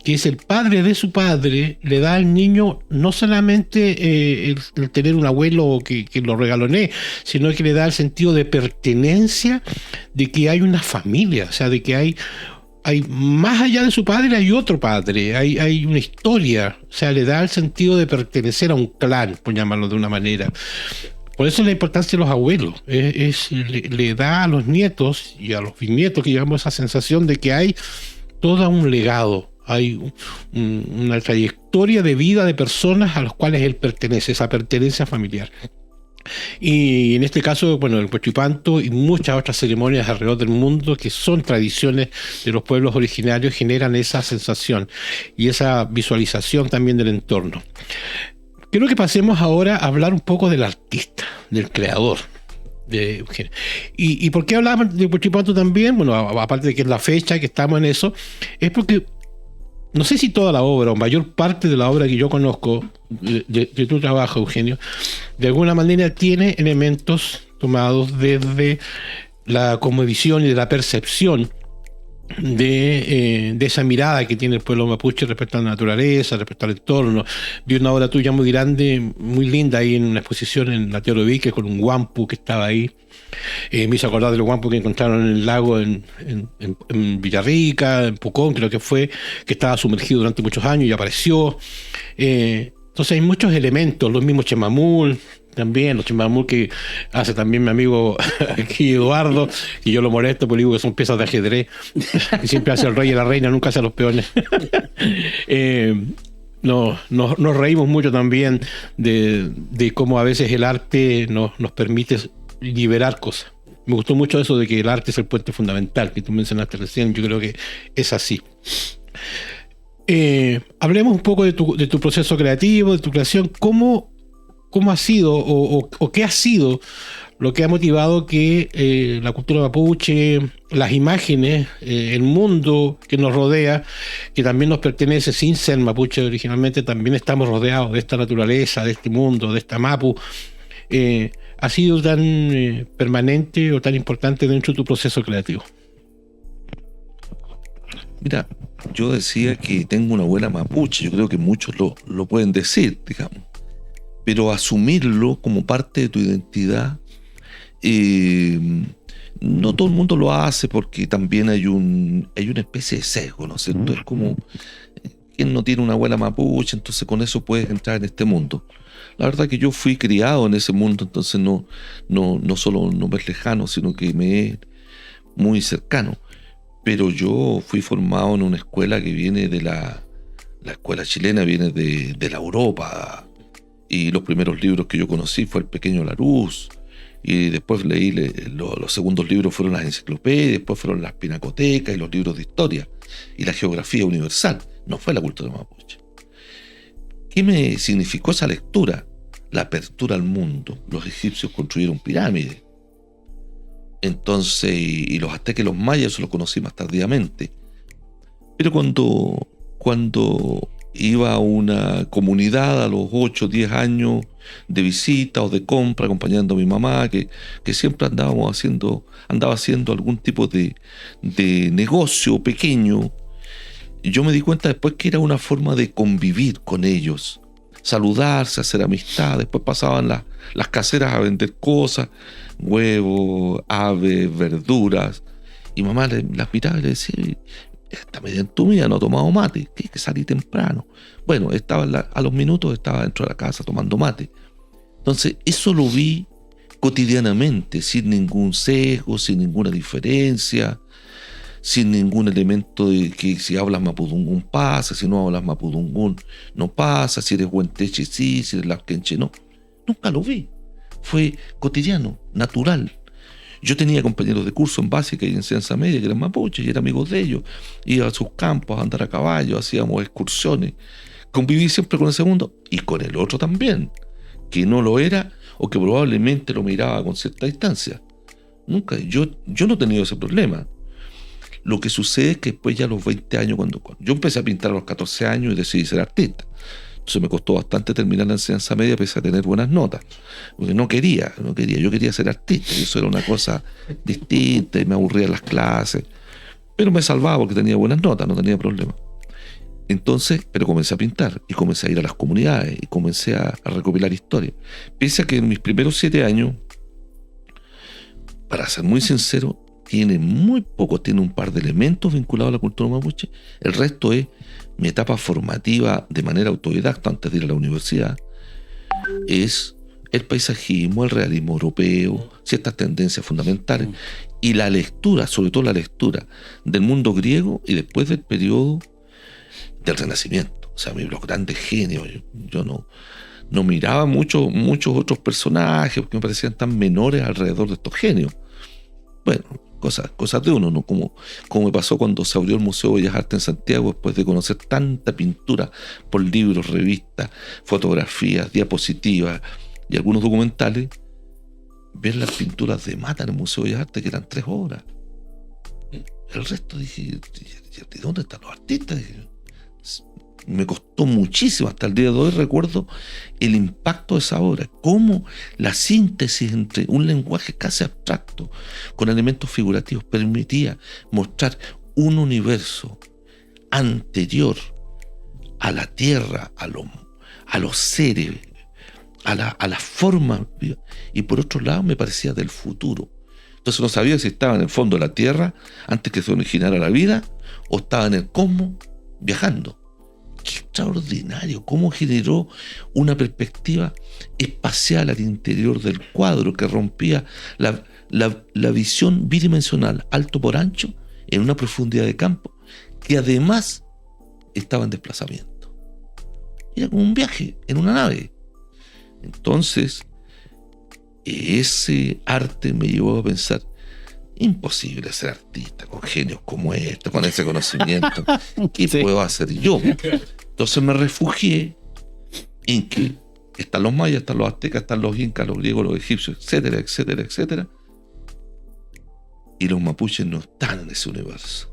que es el padre de su padre, le da al niño no solamente el tener un abuelo que lo regalonee, sino que le da el sentido de pertenencia, de que hay una familia, o sea, de que hay más allá de su padre hay otro padre, hay una historia, o sea, le da el sentido de pertenecer a un clan, por llamarlo de una manera. Por eso la importancia de los abuelos, le da a los nietos y a los bisnietos que llevamos esa sensación de que hay todo un legado, hay una trayectoria de vida de personas a las cuales él pertenece, esa pertenencia familiar. Y en este caso, bueno, el Huachipantu y muchas otras ceremonias alrededor del mundo que son tradiciones de los pueblos originarios generan esa sensación y esa visualización también del entorno. Quiero que pasemos ahora a hablar un poco del artista, del creador. ¿Y por qué hablamos de Huachipantu también? Bueno, aparte de que es la fecha, que estamos en eso, es porque no sé si toda la obra o mayor parte de la obra que yo conozco de tu trabajo, Eugenio, de alguna manera tiene elementos tomados desde la cosmovisión y de la percepción de esa mirada que tiene el pueblo mapuche respecto a la naturaleza, respecto al entorno. Vi una obra tuya muy grande, muy linda ahí en una exposición en la Teodoro Víquez con un guampu que estaba ahí. Me hizo acordar de los guampus que encontraron en el lago en Villarrica, en Pucón, creo que fue, que estaba sumergido durante muchos años y apareció. Entonces hay muchos elementos, los mismos chemamul, también, los chemamul que hace también mi amigo aquí Eduardo, y yo lo molesto porque digo que son piezas de ajedrez, que siempre hace el rey y la reina, nunca hace los peones. Nos reímos mucho también de cómo a veces el arte nos permite liberar cosas. Me gustó mucho eso de que el arte es el puente fundamental que tú mencionaste recién. Yo creo que es así. Hablemos un poco de tu proceso creativo, de tu creación. ¿Cómo ha sido o qué ha sido lo que ha motivado que la cultura mapuche, las imágenes, el mundo que nos rodea, que también nos pertenece sin ser mapuche originalmente, también estamos rodeados de esta naturaleza, de este mundo, de esta mapu, ha sido tan permanente o tan importante dentro de tu proceso creativo?
Mira, yo decía que tengo una abuela mapuche, yo creo que muchos lo pueden decir, digamos, pero asumirlo como parte de tu identidad, no todo el mundo lo hace porque también hay una especie de sesgo, ¿no es cierto? Es como, ¿quién no tiene una abuela mapuche? Entonces con eso puedes entrar en este mundo. La verdad que yo fui criado en ese mundo, entonces no solo no me es lejano, sino que me es muy cercano. Pero yo fui formado en una escuela que viene de la escuela chilena, viene de la Europa. Y los primeros libros que yo conocí fue El Pequeño Larousse. Y después leí, los segundos libros fueron las enciclopedias, después fueron las pinacotecas y los libros de historia. Y la geografía universal. No fue la cultura mapuche. ¿Qué me significó esa lectura? La apertura al mundo. Los egipcios construyeron pirámides. Entonces, y los aztecas y los mayas, eso lo conocí más tardíamente. Pero cuando iba a una comunidad a los 8 o 10 años de visita o de compra, acompañando a mi mamá, que siempre andaba haciendo algún tipo de negocio pequeño, Y yo me di cuenta después que era una forma de convivir con ellos, saludarse, hacer amistad. Después pasaban las caseras a vender cosas, huevos, aves, verduras. Y mamá las miraba y le decía, esta media entumida, no ha tomado mate, que hay que salir temprano. Bueno, a los minutos estaba dentro de la casa tomando mate. Entonces, eso lo vi cotidianamente, sin ningún sesgo, sin ninguna diferencia, sin ningún elemento de que si hablas mapudungún pasa, si no hablas mapudungún no pasa, si eres huenteche sí, si eres lasquenche no. Nunca lo vi. Fue cotidiano, natural. Yo tenía compañeros de curso en básica y enseñanza media que eran mapuches y era amigos de ellos. Iba a sus campos a andar a caballo, hacíamos excursiones. Conviví siempre con el segundo y con el otro también, que no lo era o que probablemente lo miraba con cierta distancia. Nunca, yo no he tenido ese problema. Lo que sucede es que después ya a los 20 años, cuando yo empecé a pintar a los 14 años y decidí ser artista. Entonces me costó bastante terminar la enseñanza media pese a tener buenas notas. Porque yo quería ser artista y eso era una cosa distinta y me aburría las clases. Pero me salvaba porque tenía buenas notas, no tenía problema. Entonces, pero comencé a pintar y comencé a ir a las comunidades y comencé a recopilar historias. Pese a que en mis primeros 7 años, para ser muy sincero, tiene muy poco, tiene un par de elementos vinculados a la cultura mapuche. El resto es mi etapa formativa de manera autodidacta antes de ir a la universidad. Es el paisajismo, el realismo europeo, ciertas tendencias fundamentales y la lectura, sobre todo la lectura del mundo griego y después del periodo del Renacimiento. O sea, los grandes genios. Yo no miraba muchos otros personajes porque me parecían tan menores alrededor de estos genios. Bueno, cosas de uno, ¿no? Como me pasó cuando se abrió el Museo de Bellas Artes en Santiago después de conocer tanta pintura por libros, revistas, fotografías, diapositivas y algunos documentales, ver las pinturas de Mata en el Museo de Bellas Artes que eran 3 horas. El resto dije, ¿de dónde están los artistas? Dije, me costó muchísimo, hasta el día de hoy recuerdo el impacto de esa obra, cómo la síntesis entre un lenguaje casi abstracto con elementos figurativos permitía mostrar un universo anterior a la tierra, a los seres, a la forma, y por otro lado me parecía del futuro. Entonces no sabía si estaba en el fondo de la tierra antes que se originara la vida o estaba en el cosmos viajando. Qué extraordinario, cómo generó una perspectiva espacial al interior del cuadro que rompía la visión bidimensional, alto por ancho, en una profundidad de campo, que además estaba en desplazamiento. Era como un viaje en una nave. Entonces, ese arte me llevó a pensar, imposible ser artista con genios como estos, con ese conocimiento. ¿Qué puedo hacer yo? Entonces me refugié en que están los mayas, están los aztecas, están los incas, los griegos, los egipcios, etcétera, etcétera, etcétera. Y los mapuches no están en ese universo,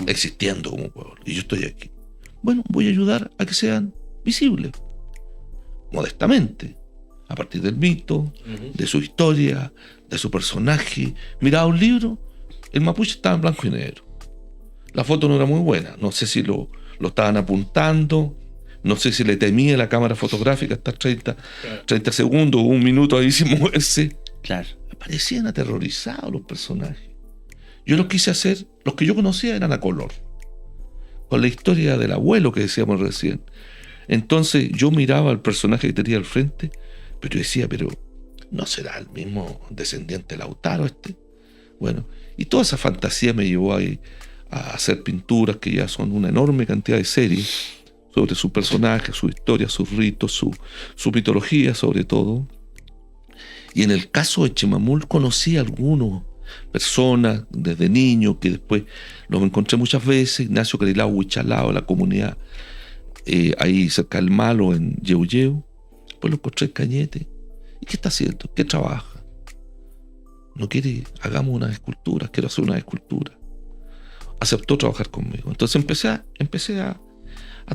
existiendo como pueblo. Y yo estoy aquí. Bueno, voy a ayudar a que sean visibles, modestamente, a partir del mito, de su historia, de su personaje. Miraba un libro, el mapuche estaba en blanco y negro. La foto no era muy buena, no sé si lo estaban apuntando, no sé si le temía la cámara fotográfica estar 30 segundos o 1 minuto ahí sin moverse.
Claro.
Me parecían aterrorizados los personajes. Yo los quise hacer, los que yo conocía eran a color, con la historia del abuelo que decíamos recién. Entonces yo miraba al personaje que tenía al frente, pero yo decía, pero ¿no será el mismo descendiente de Lautaro este? Bueno, y toda esa fantasía me llevó a hacer pinturas que ya son una enorme cantidad de series sobre su personaje, su historia, sus ritos, su mitología sobre todo. Y en el caso de Chemamul conocí a algunas personas desde niño que después los encontré muchas veces. Ignacio Carilao Huichalao, la comunidad ahí cerca del Malo en Yeuyeu. Después lo encontré en Cañete. ¿Y qué está haciendo? ¿Qué trabaja? ¿No quiere? Hagamos unas esculturas. Quiero hacer una escultura. Aceptó trabajar conmigo. Entonces empecé a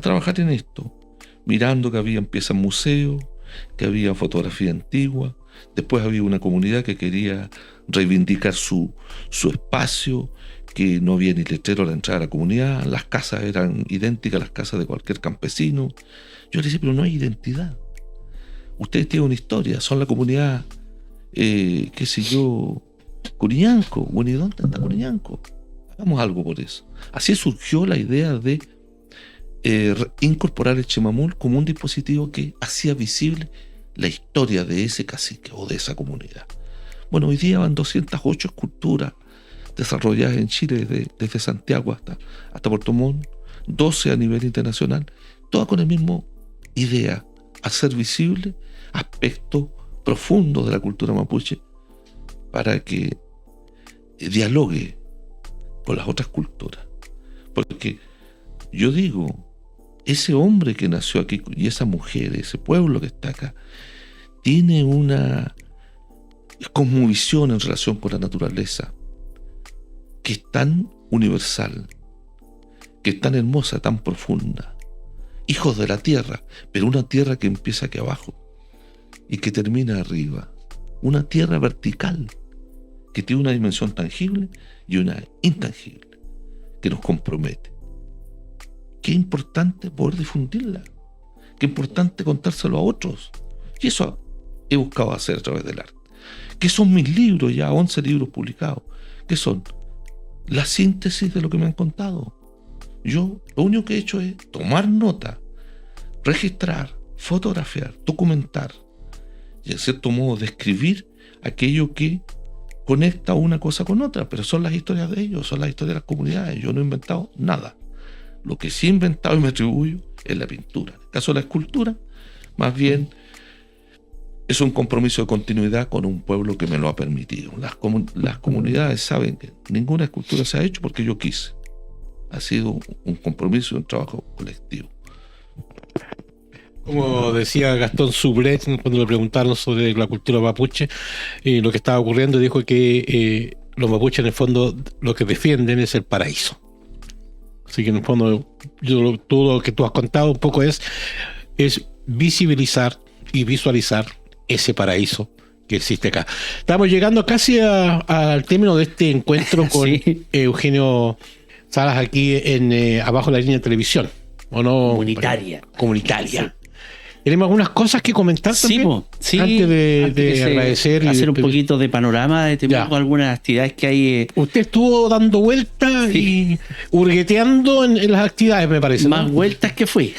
trabajar en esto, mirando que había piezas en museo, que había fotografía antigua. Después había una comunidad que quería reivindicar su espacio, que no había ni letrero a la entrada de la comunidad, las casas eran idénticas a las casas de cualquier campesino. Yo le decía, pero no hay identidad. Ustedes tienen una historia, son la comunidad, qué sé yo, Curiñanco. Bueno, ¿y dónde está Curiñanco? Hagamos algo por eso. Así surgió la idea de incorporar el Chemamul como un dispositivo que hacía visible la historia de ese cacique o de esa comunidad. Bueno, hoy día van 208 esculturas desarrolladas en Chile desde Santiago hasta Puerto Montt, 12 a nivel internacional, todas con la misma idea, hacer visible aspectos profundos de la cultura mapuche para que dialogue con las otras culturas. Porque yo digo, ese hombre que nació aquí y esa mujer, ese pueblo que está acá, tiene una cosmovisión en relación con la naturaleza que es tan universal, que es tan hermosa, tan profunda. Hijos de la tierra, pero una tierra que empieza aquí abajo y que termina arriba. Una tierra vertical que tiene una dimensión tangible y una intangible que nos compromete. Qué importante poder difundirla. Qué importante contárselo a otros. Y eso he buscado hacer a través del arte. ¿Qué son mis libros? Ya 11 libros publicados. ¿Qué son? La síntesis de lo que me han contado. Yo lo único que he hecho es tomar nota, registrar, fotografiar, documentar y en cierto modo describir aquello que conecta una cosa con otra, pero son las historias de ellos, son las historias de las comunidades. Yo no he inventado nada. Lo que sí he inventado y me atribuyo es la pintura. En el caso de la escultura, más bien es un compromiso de continuidad con un pueblo que me lo ha permitido. Las comunidades saben que ninguna escultura se ha hecho porque yo quise. Ha sido un compromiso y un trabajo colectivo.
Como decía Gastón Sublet cuando le preguntaron sobre la cultura mapuche, lo que estaba ocurriendo, dijo que los mapuches en el fondo lo que defienden es el paraíso. Así que en el fondo todo lo que tú has contado un poco es visibilizar y visualizar ese paraíso que existe acá. Estamos llegando casi al término de este encuentro con
Sí.
Eugenio Salas aquí en Abajo la Línea de Televisión, ¿o no? Comunitaria. ¿Tenemos algunas cosas que comentar
Sí,
también?
sí.
Antes de agradecer y
hacer un
despedir.
poquito de panorama de algunas actividades que hay.
Usted estuvo dando vueltas y hurgueteando en las actividades, me parece,
Más
¿no?
vueltas que fui.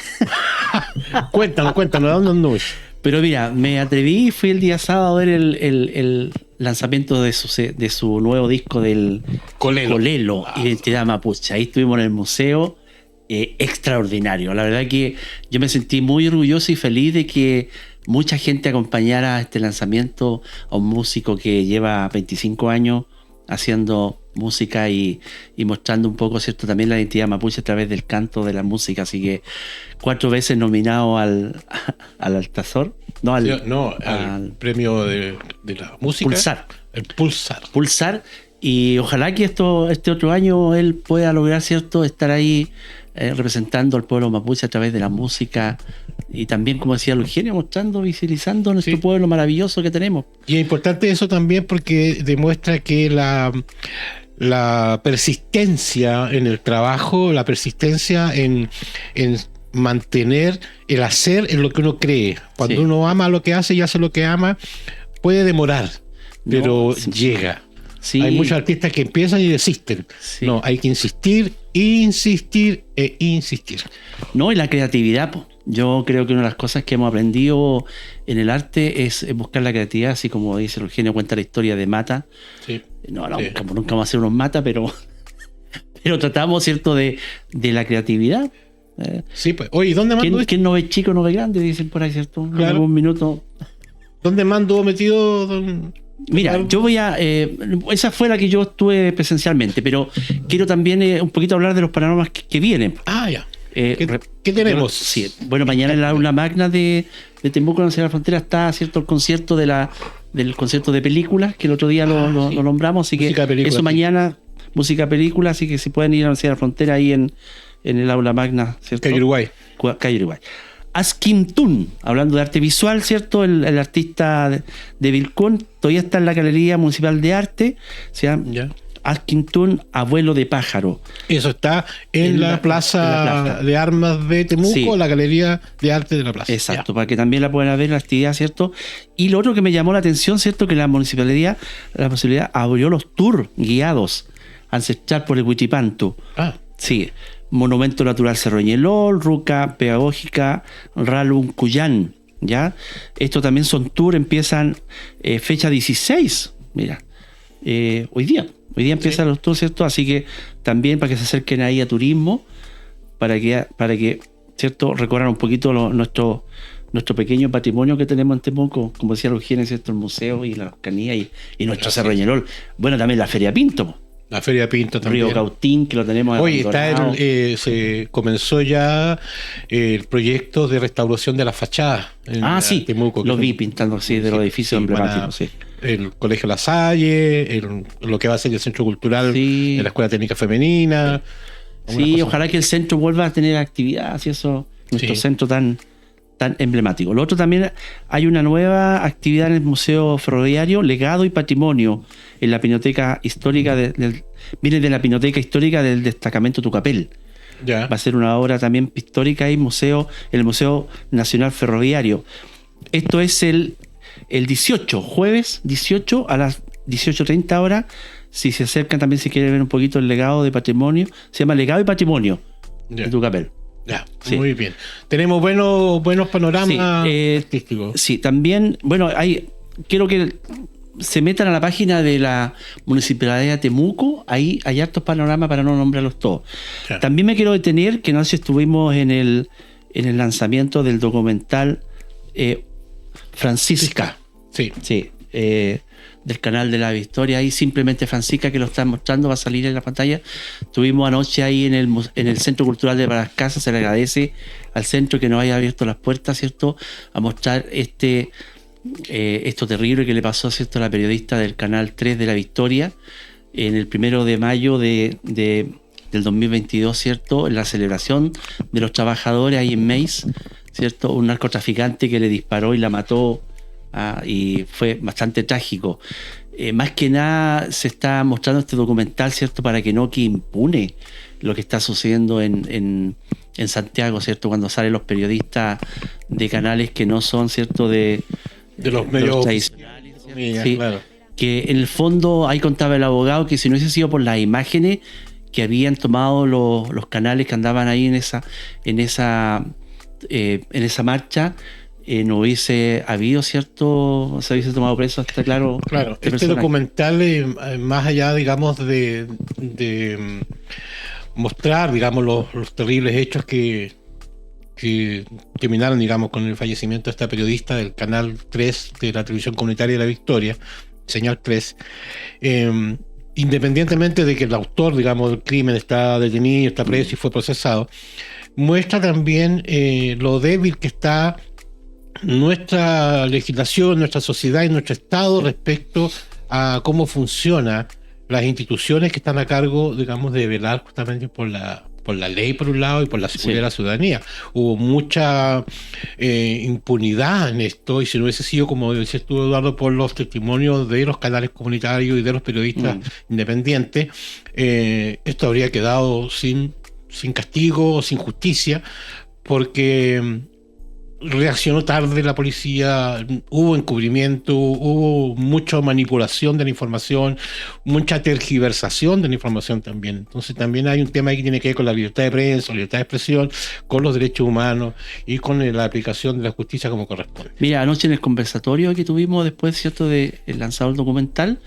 Cuéntanos, ¿dónde anduve?
Pero mira, me atreví y fui el día sábado a ver el lanzamiento de su nuevo disco del Colelo, Identidad Mapuche. Ahí estuvimos en el museo. Extraordinario. La verdad que yo me sentí muy orgulloso y feliz de que mucha gente acompañara este lanzamiento a un músico que lleva 25 años haciendo música y mostrando un poco, ¿cierto?, también la identidad mapuche a través del canto de la música. Así que 4 veces nominado al Altazor.
Al premio de la música.
Pulsar.
El Pulsar.
Pulsar. Y ojalá que este otro año él pueda lograr, ¿cierto?, estar ahí representando al pueblo mapuche a través de la música y también, como decía Eugenio, mostrando, visibilizando nuestro pueblo maravilloso que tenemos.
Y es importante eso también porque demuestra que la persistencia en el trabajo, la persistencia en mantener el hacer en lo que uno cree. Cuando uno ama lo que hace y hace lo que ama, puede demorar, pero llega. Sí. Hay muchos artistas que empiezan y desisten. Sí. No, hay que insistir e insistir.
No, y la creatividad, po. Yo creo que una de las cosas que hemos aprendido en el arte es buscar la creatividad, así como dice Eugenio, cuenta la historia de Mata. Sí. Nunca vamos a hacer unos Mata, pero tratamos, ¿cierto?, de la creatividad.
Sí, pues. Oye, ¿dónde mando?
¿Quién no ve chico, no ve grande? Dicen por ahí, ¿cierto?
Claro.
Un minuto.
¿Dónde mando metido, don?
Mira, yo voy a... esa fue la que yo estuve presencialmente, pero quiero también un poquito hablar de los panoramas que vienen.
Ah, ya. ¿Qué tenemos?
Sí, bueno, mañana en la aula magna de Temuco, en la Frontera, está, ¿cierto?, el concierto del concierto de películas, que el otro día lo nombramos, así que película, mañana, música película, así que si pueden ir a la Frontera ahí en el aula magna, ¿cierto?
Calle Uruguay.
Asquintún, hablando de arte visual, ¿cierto? El artista de Vilcún todavía está en la Galería Municipal de Arte, ¿sí? Atkinson, Abuelo de Pájaro.
Eso está en la plaza de Armas de Temuco,
Sí.
la Galería de Arte de la Plaza.
Exacto, para que también la puedan ver la actividad, ¿cierto? Y lo otro que me llamó la atención, ¿cierto? Que la municipalidad abrió los tours guiados ancestral por el Huitipantu.
Ah,
Sí, Monumento Natural Cerro Ñelol, Ruca Pedagógica, Ralun Cuyán, ¿ya? Esto también son tours, empiezan fecha 16, mira, hoy día empiezan los tours, ¿cierto? Así que también para que se acerquen ahí a turismo, para que ¿cierto? Recorran un poquito nuestro pequeño patrimonio que tenemos en Temuco, como decía Eugenio, ¿cierto? El museo y la Araucanía y nuestro Cerro Ñelol. Bueno, también la Feria Pinto,
la Feria Pinto también.
Río Cautín, que lo tenemos
Oye,
abandonado.
se comenzó ya el proyecto de restauración de las fachadas. En
Sí,
Temuco,
lo vi pintando así de los edificios emblemáticos, sí.
El Colegio La Salle, lo que va a ser el Centro Cultural
Sí.
de la Escuela Técnica Femenina. algunas
Sí,
cosas.
ojalá que el centro vuelva a tener actividad, así eso, nuestro
Sí.
centro tan emblemático. Lo otro también, hay una nueva actividad en el Museo Ferroviario, Legado y Patrimonio, en la Pinacoteca Histórica viene de la Pinacoteca Histórica del Destacamento Tucapel.
Ya.
Va a ser una obra también pictórica y en el Museo Nacional Ferroviario. Esto es el 18, jueves 18 a las 18:30 horas. Si se acercan también, si quieren ver un poquito el legado de patrimonio, se llama Legado y Patrimonio
Ya.
de Tucapel.
Ya,
Sí.
muy bien. Tenemos buenos panoramas
Sí,
artísticos.
Sí, también, bueno, quiero que se metan a la página de la Municipalidad de Temuco, ahí hay hartos panoramas para no nombrarlos todos.
Ya.
También me quiero detener, que no sé si estuvimos en el lanzamiento del documental Francisca.
Sí.
Sí, del canal de la Victoria, ahí simplemente Francisca, que lo están mostrando, va a salir en la pantalla. Estuvimos anoche ahí en el Centro Cultural de Las Casas, se le agradece al centro que nos haya abierto las puertas, ¿cierto? A mostrar esto terrible que le pasó, ¿cierto? A la periodista del canal 3 de la Victoria en el 1 de mayo del 2022, ¿cierto? En la celebración de los trabajadores ahí en Meis, ¿cierto? Un narcotraficante que le disparó y la mató. Y fue bastante trágico. Más que nada se está mostrando este documental, ¿cierto? Para que no quede impune lo que está sucediendo en Santiago, ¿cierto? Cuando salen los periodistas de canales que no son, ¿cierto? De
los medios
tradicionales, ¿cierto?
Mira,
Sí.
claro.
Que en el fondo, ahí contaba el abogado que si no hubiese sido por las imágenes que habían tomado los canales que andaban ahí en esa marcha, no hubiese habido, ¿cierto? Se hubiese tomado preso hasta, claro.
Claro, este
personaje.
documental, más allá, digamos, de mostrar, digamos, los terribles hechos que terminaron, digamos, con el fallecimiento de esta periodista del Canal 3 de la Televisión Comunitaria de la Victoria, Señal 3, independientemente de que el autor, digamos, del crimen está detenido, está preso y fue procesado, muestra también lo débil que está nuestra legislación, nuestra sociedad y nuestro Estado respecto a cómo funcionan las instituciones que están a cargo, digamos, de velar justamente por la ley por un lado y por la seguridad de la ciudadanía. Hubo mucha impunidad en esto, y si no hubiese sido, como decías tú, Eduardo, por los testimonios de los canales comunitarios y de los periodistas independientes, esto habría quedado sin castigo, sin justicia, porque reaccionó tarde la policía, hubo encubrimiento, hubo mucha manipulación de la información, mucha tergiversación de la información también. Entonces también hay un tema ahí que tiene que ver con la libertad de prensa, libertad de expresión, con los derechos humanos y con la aplicación de la justicia como corresponde.
Mira, anoche en el conversatorio que tuvimos después, ¿cierto?, de lanzado el documental,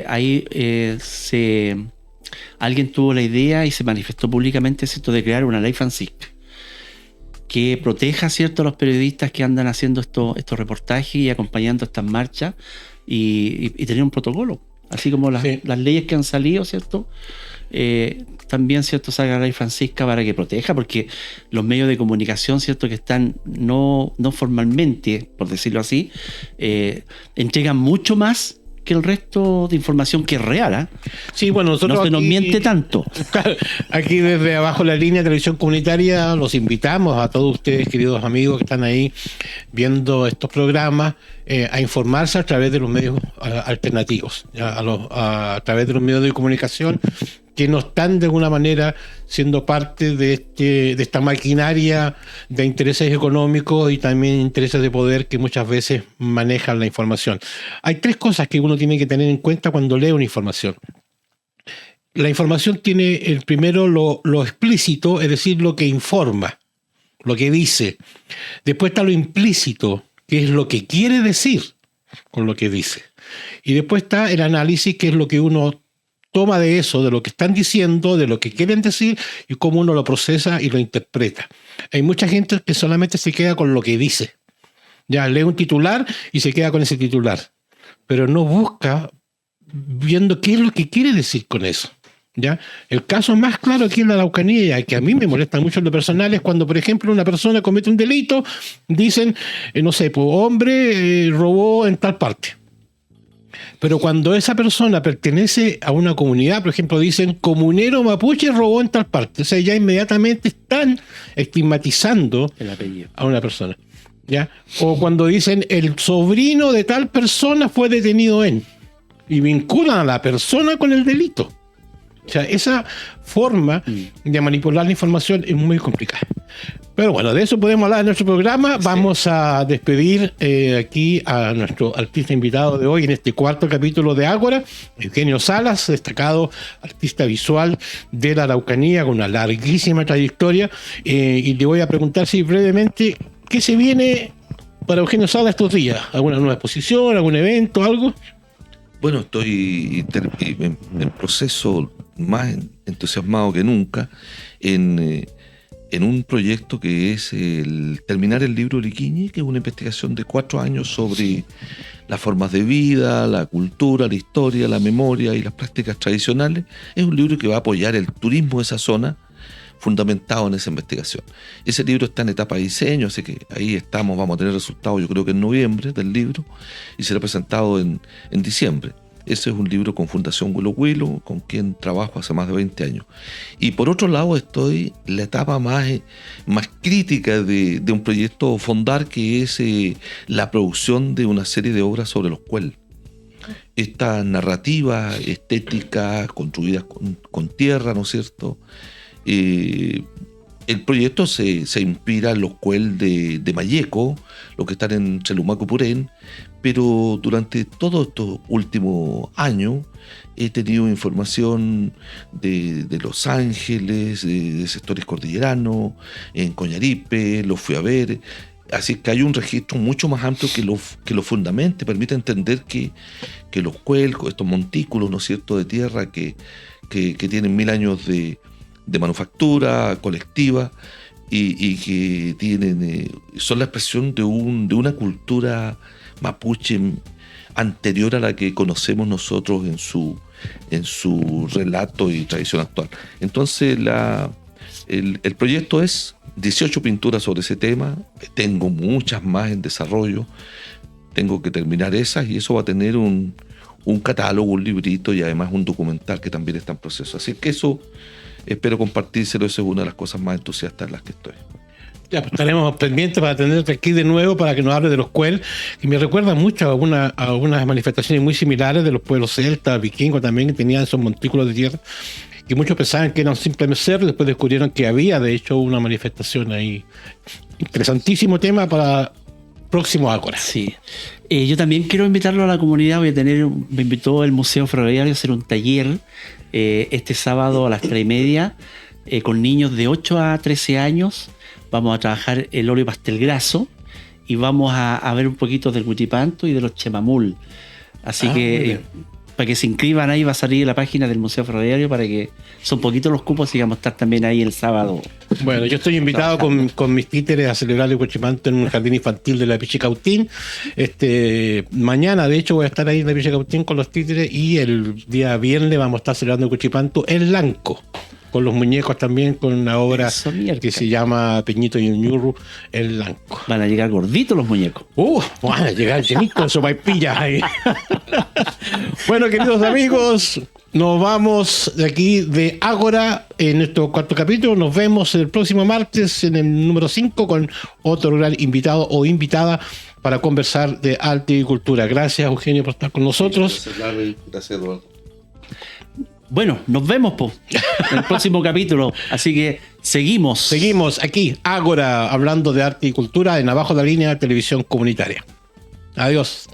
ahí alguien tuvo la idea y se manifestó públicamente, ¿cierto?, de crear una ley Francisca que proteja, ¿cierto?, a los periodistas que andan haciendo estos reportajes y acompañando estas marchas y tener un protocolo, así como las leyes que han salido, ¿cierto? También, ¿cierto?, salga la ley Francisca para que proteja, porque los medios de comunicación, ¿cierto?, que están no formalmente, por decirlo así, entregan mucho más que el resto de información que es real, ¿eh?
Sí, bueno, nosotros
No se nos
aquí-
miente tanto.
Aquí desde Abajo la Línea Televisión Comunitaria los invitamos a todos ustedes, queridos amigos que están ahí viendo estos programas, a informarse a través de los medios alternativos, ya, a través de los medios de comunicación que no están de alguna manera siendo parte de esta maquinaria de intereses económicos y también intereses de poder que muchas veces manejan la información. Hay tres cosas que uno tiene que tener en cuenta cuando lee una información. La información tiene el primero lo explícito, es decir, lo que informa, lo que dice. Después está lo implícito, que es lo que quiere decir con lo que dice. Y después está el análisis, que es lo que uno toma de eso, de lo que están diciendo, de lo que quieren decir y cómo uno lo procesa y lo interpreta. Hay mucha gente que solamente se queda con lo que dice. Ya lee un titular y se queda con ese titular, pero no busca viendo qué es lo que quiere decir con eso. ¿Ya? El caso más claro aquí en la Araucanía, que a mí me molesta mucho en lo personal, es cuando, por ejemplo, una persona comete un delito, dicen, no sé, pues, hombre robó en tal parte. Pero cuando esa persona pertenece a una comunidad, por ejemplo, dicen comunero mapuche robó en tal parte. O sea, ya inmediatamente están estigmatizando
El apellido.
a una persona. ¿Ya? O cuando dicen el sobrino de tal persona fue detenido en. Y vinculan a la persona con el delito. O sea, esa forma de manipular la información es muy complicada. Pero bueno, de eso podemos hablar en nuestro programa. Sí. Vamos a despedir aquí a nuestro artista invitado de hoy en este cuarto capítulo de Ágora, Eugenio Salas, destacado artista visual de la Araucanía con una larguísima trayectoria. Y le voy a preguntar si brevemente, ¿qué se viene para Eugenio Salas estos días? ¿Alguna nueva exposición, algún evento, algo?
Bueno, estoy en proceso más entusiasmado que nunca en un proyecto que es terminar el libro Liquiñi, que es una investigación de 4 años sobre las formas de vida, la cultura, la historia, la memoria y las prácticas tradicionales. Es un libro que va a apoyar el turismo de esa zona, fundamentado en esa investigación. Ese libro está en etapa de diseño, así que ahí estamos, vamos a tener resultados yo creo que en noviembre del libro y será presentado en diciembre. Ese es un libro con Fundación Huilo Huilo, con quien trabajo hace más de 20 años. Y por otro lado estoy en la etapa más crítica de un proyecto Fondar, que es la producción de una serie de obras sobre los Cuel. Esta narrativa estética construida con tierra, ¿no es cierto? El proyecto se inspira en los Cuel de Mayeco, los que están entre Lumaco y Purén, pero durante todos estos últimos años he tenido información de Los Ángeles, de sectores cordilleranos, en Coñaripe, los fui a ver. Así que hay un registro mucho más amplio que lo fundamente, permite entender que los Cuel, estos montículos, ¿no es cierto?, de tierra que tienen 1000 años de manufactura colectiva y que son la expresión de una cultura mapuche anterior a la que conocemos nosotros en su relato y tradición actual. Entonces el proyecto es 18 pinturas sobre ese tema. Tengo muchas más en desarrollo, tengo que terminar esas y eso va a tener un catálogo, un librito y además un documental que también está en proceso. Así que eso espero compartírselo, esa es una de las cosas más entusiastas en las que estoy.
Ya, pues estaremos pendientes para tenerte aquí de nuevo para que nos hable de los Cuel, que me recuerda mucho a algunas manifestaciones muy similares de los pueblos celtas, vikingos también, que tenían esos montículos de tierra, que muchos pensaban que eran simplemente cerros, después descubrieron que había de hecho una manifestación ahí. Interesantísimo tema para próximo Ágora.
Sí. Yo también quiero invitarlo a la comunidad. Me invitó el Museo Ferroviario a hacer un taller este sábado a las 3:30 con niños de 8 a 13 años. Vamos a trabajar el óleo pastel graso y vamos a ver un poquito del Huitipanto y de los Chemamul. Así que para que se inscriban ahí va a salir la página del Museo Ferroviario, para que son poquitos los cupos y vamos a estar también ahí el sábado.
Bueno, yo estoy invitado con mis títeres a celebrar el Huitipanto en un jardín infantil de la Pichicautín. Mañana, de hecho, voy a estar ahí en la Pichicautín con los títeres y el día viernes vamos a estar celebrando el Huitipanto en Lanco. con los muñecos también, con una obra
Eso, mierda.
que se llama Peñito y el Ñurru, el blanco.
Van a llegar gorditos los muñecos.
Van a llegar llenitos con sopaipillas ahí. Bueno, queridos amigos, nos vamos de aquí de Ágora en nuestro cuarto capítulo. Nos vemos el próximo martes en el número 5 con otro gran invitado o invitada para conversar de arte y cultura. Gracias, Eugenio, por estar con nosotros.
Gracias, Larry. Gracias, Eduardo.
Bueno, nos vemos en el próximo capítulo. Así que seguimos.
Seguimos aquí, Ágora, hablando de arte y cultura en Abajo la Línea Televisión Comunitaria. Adiós.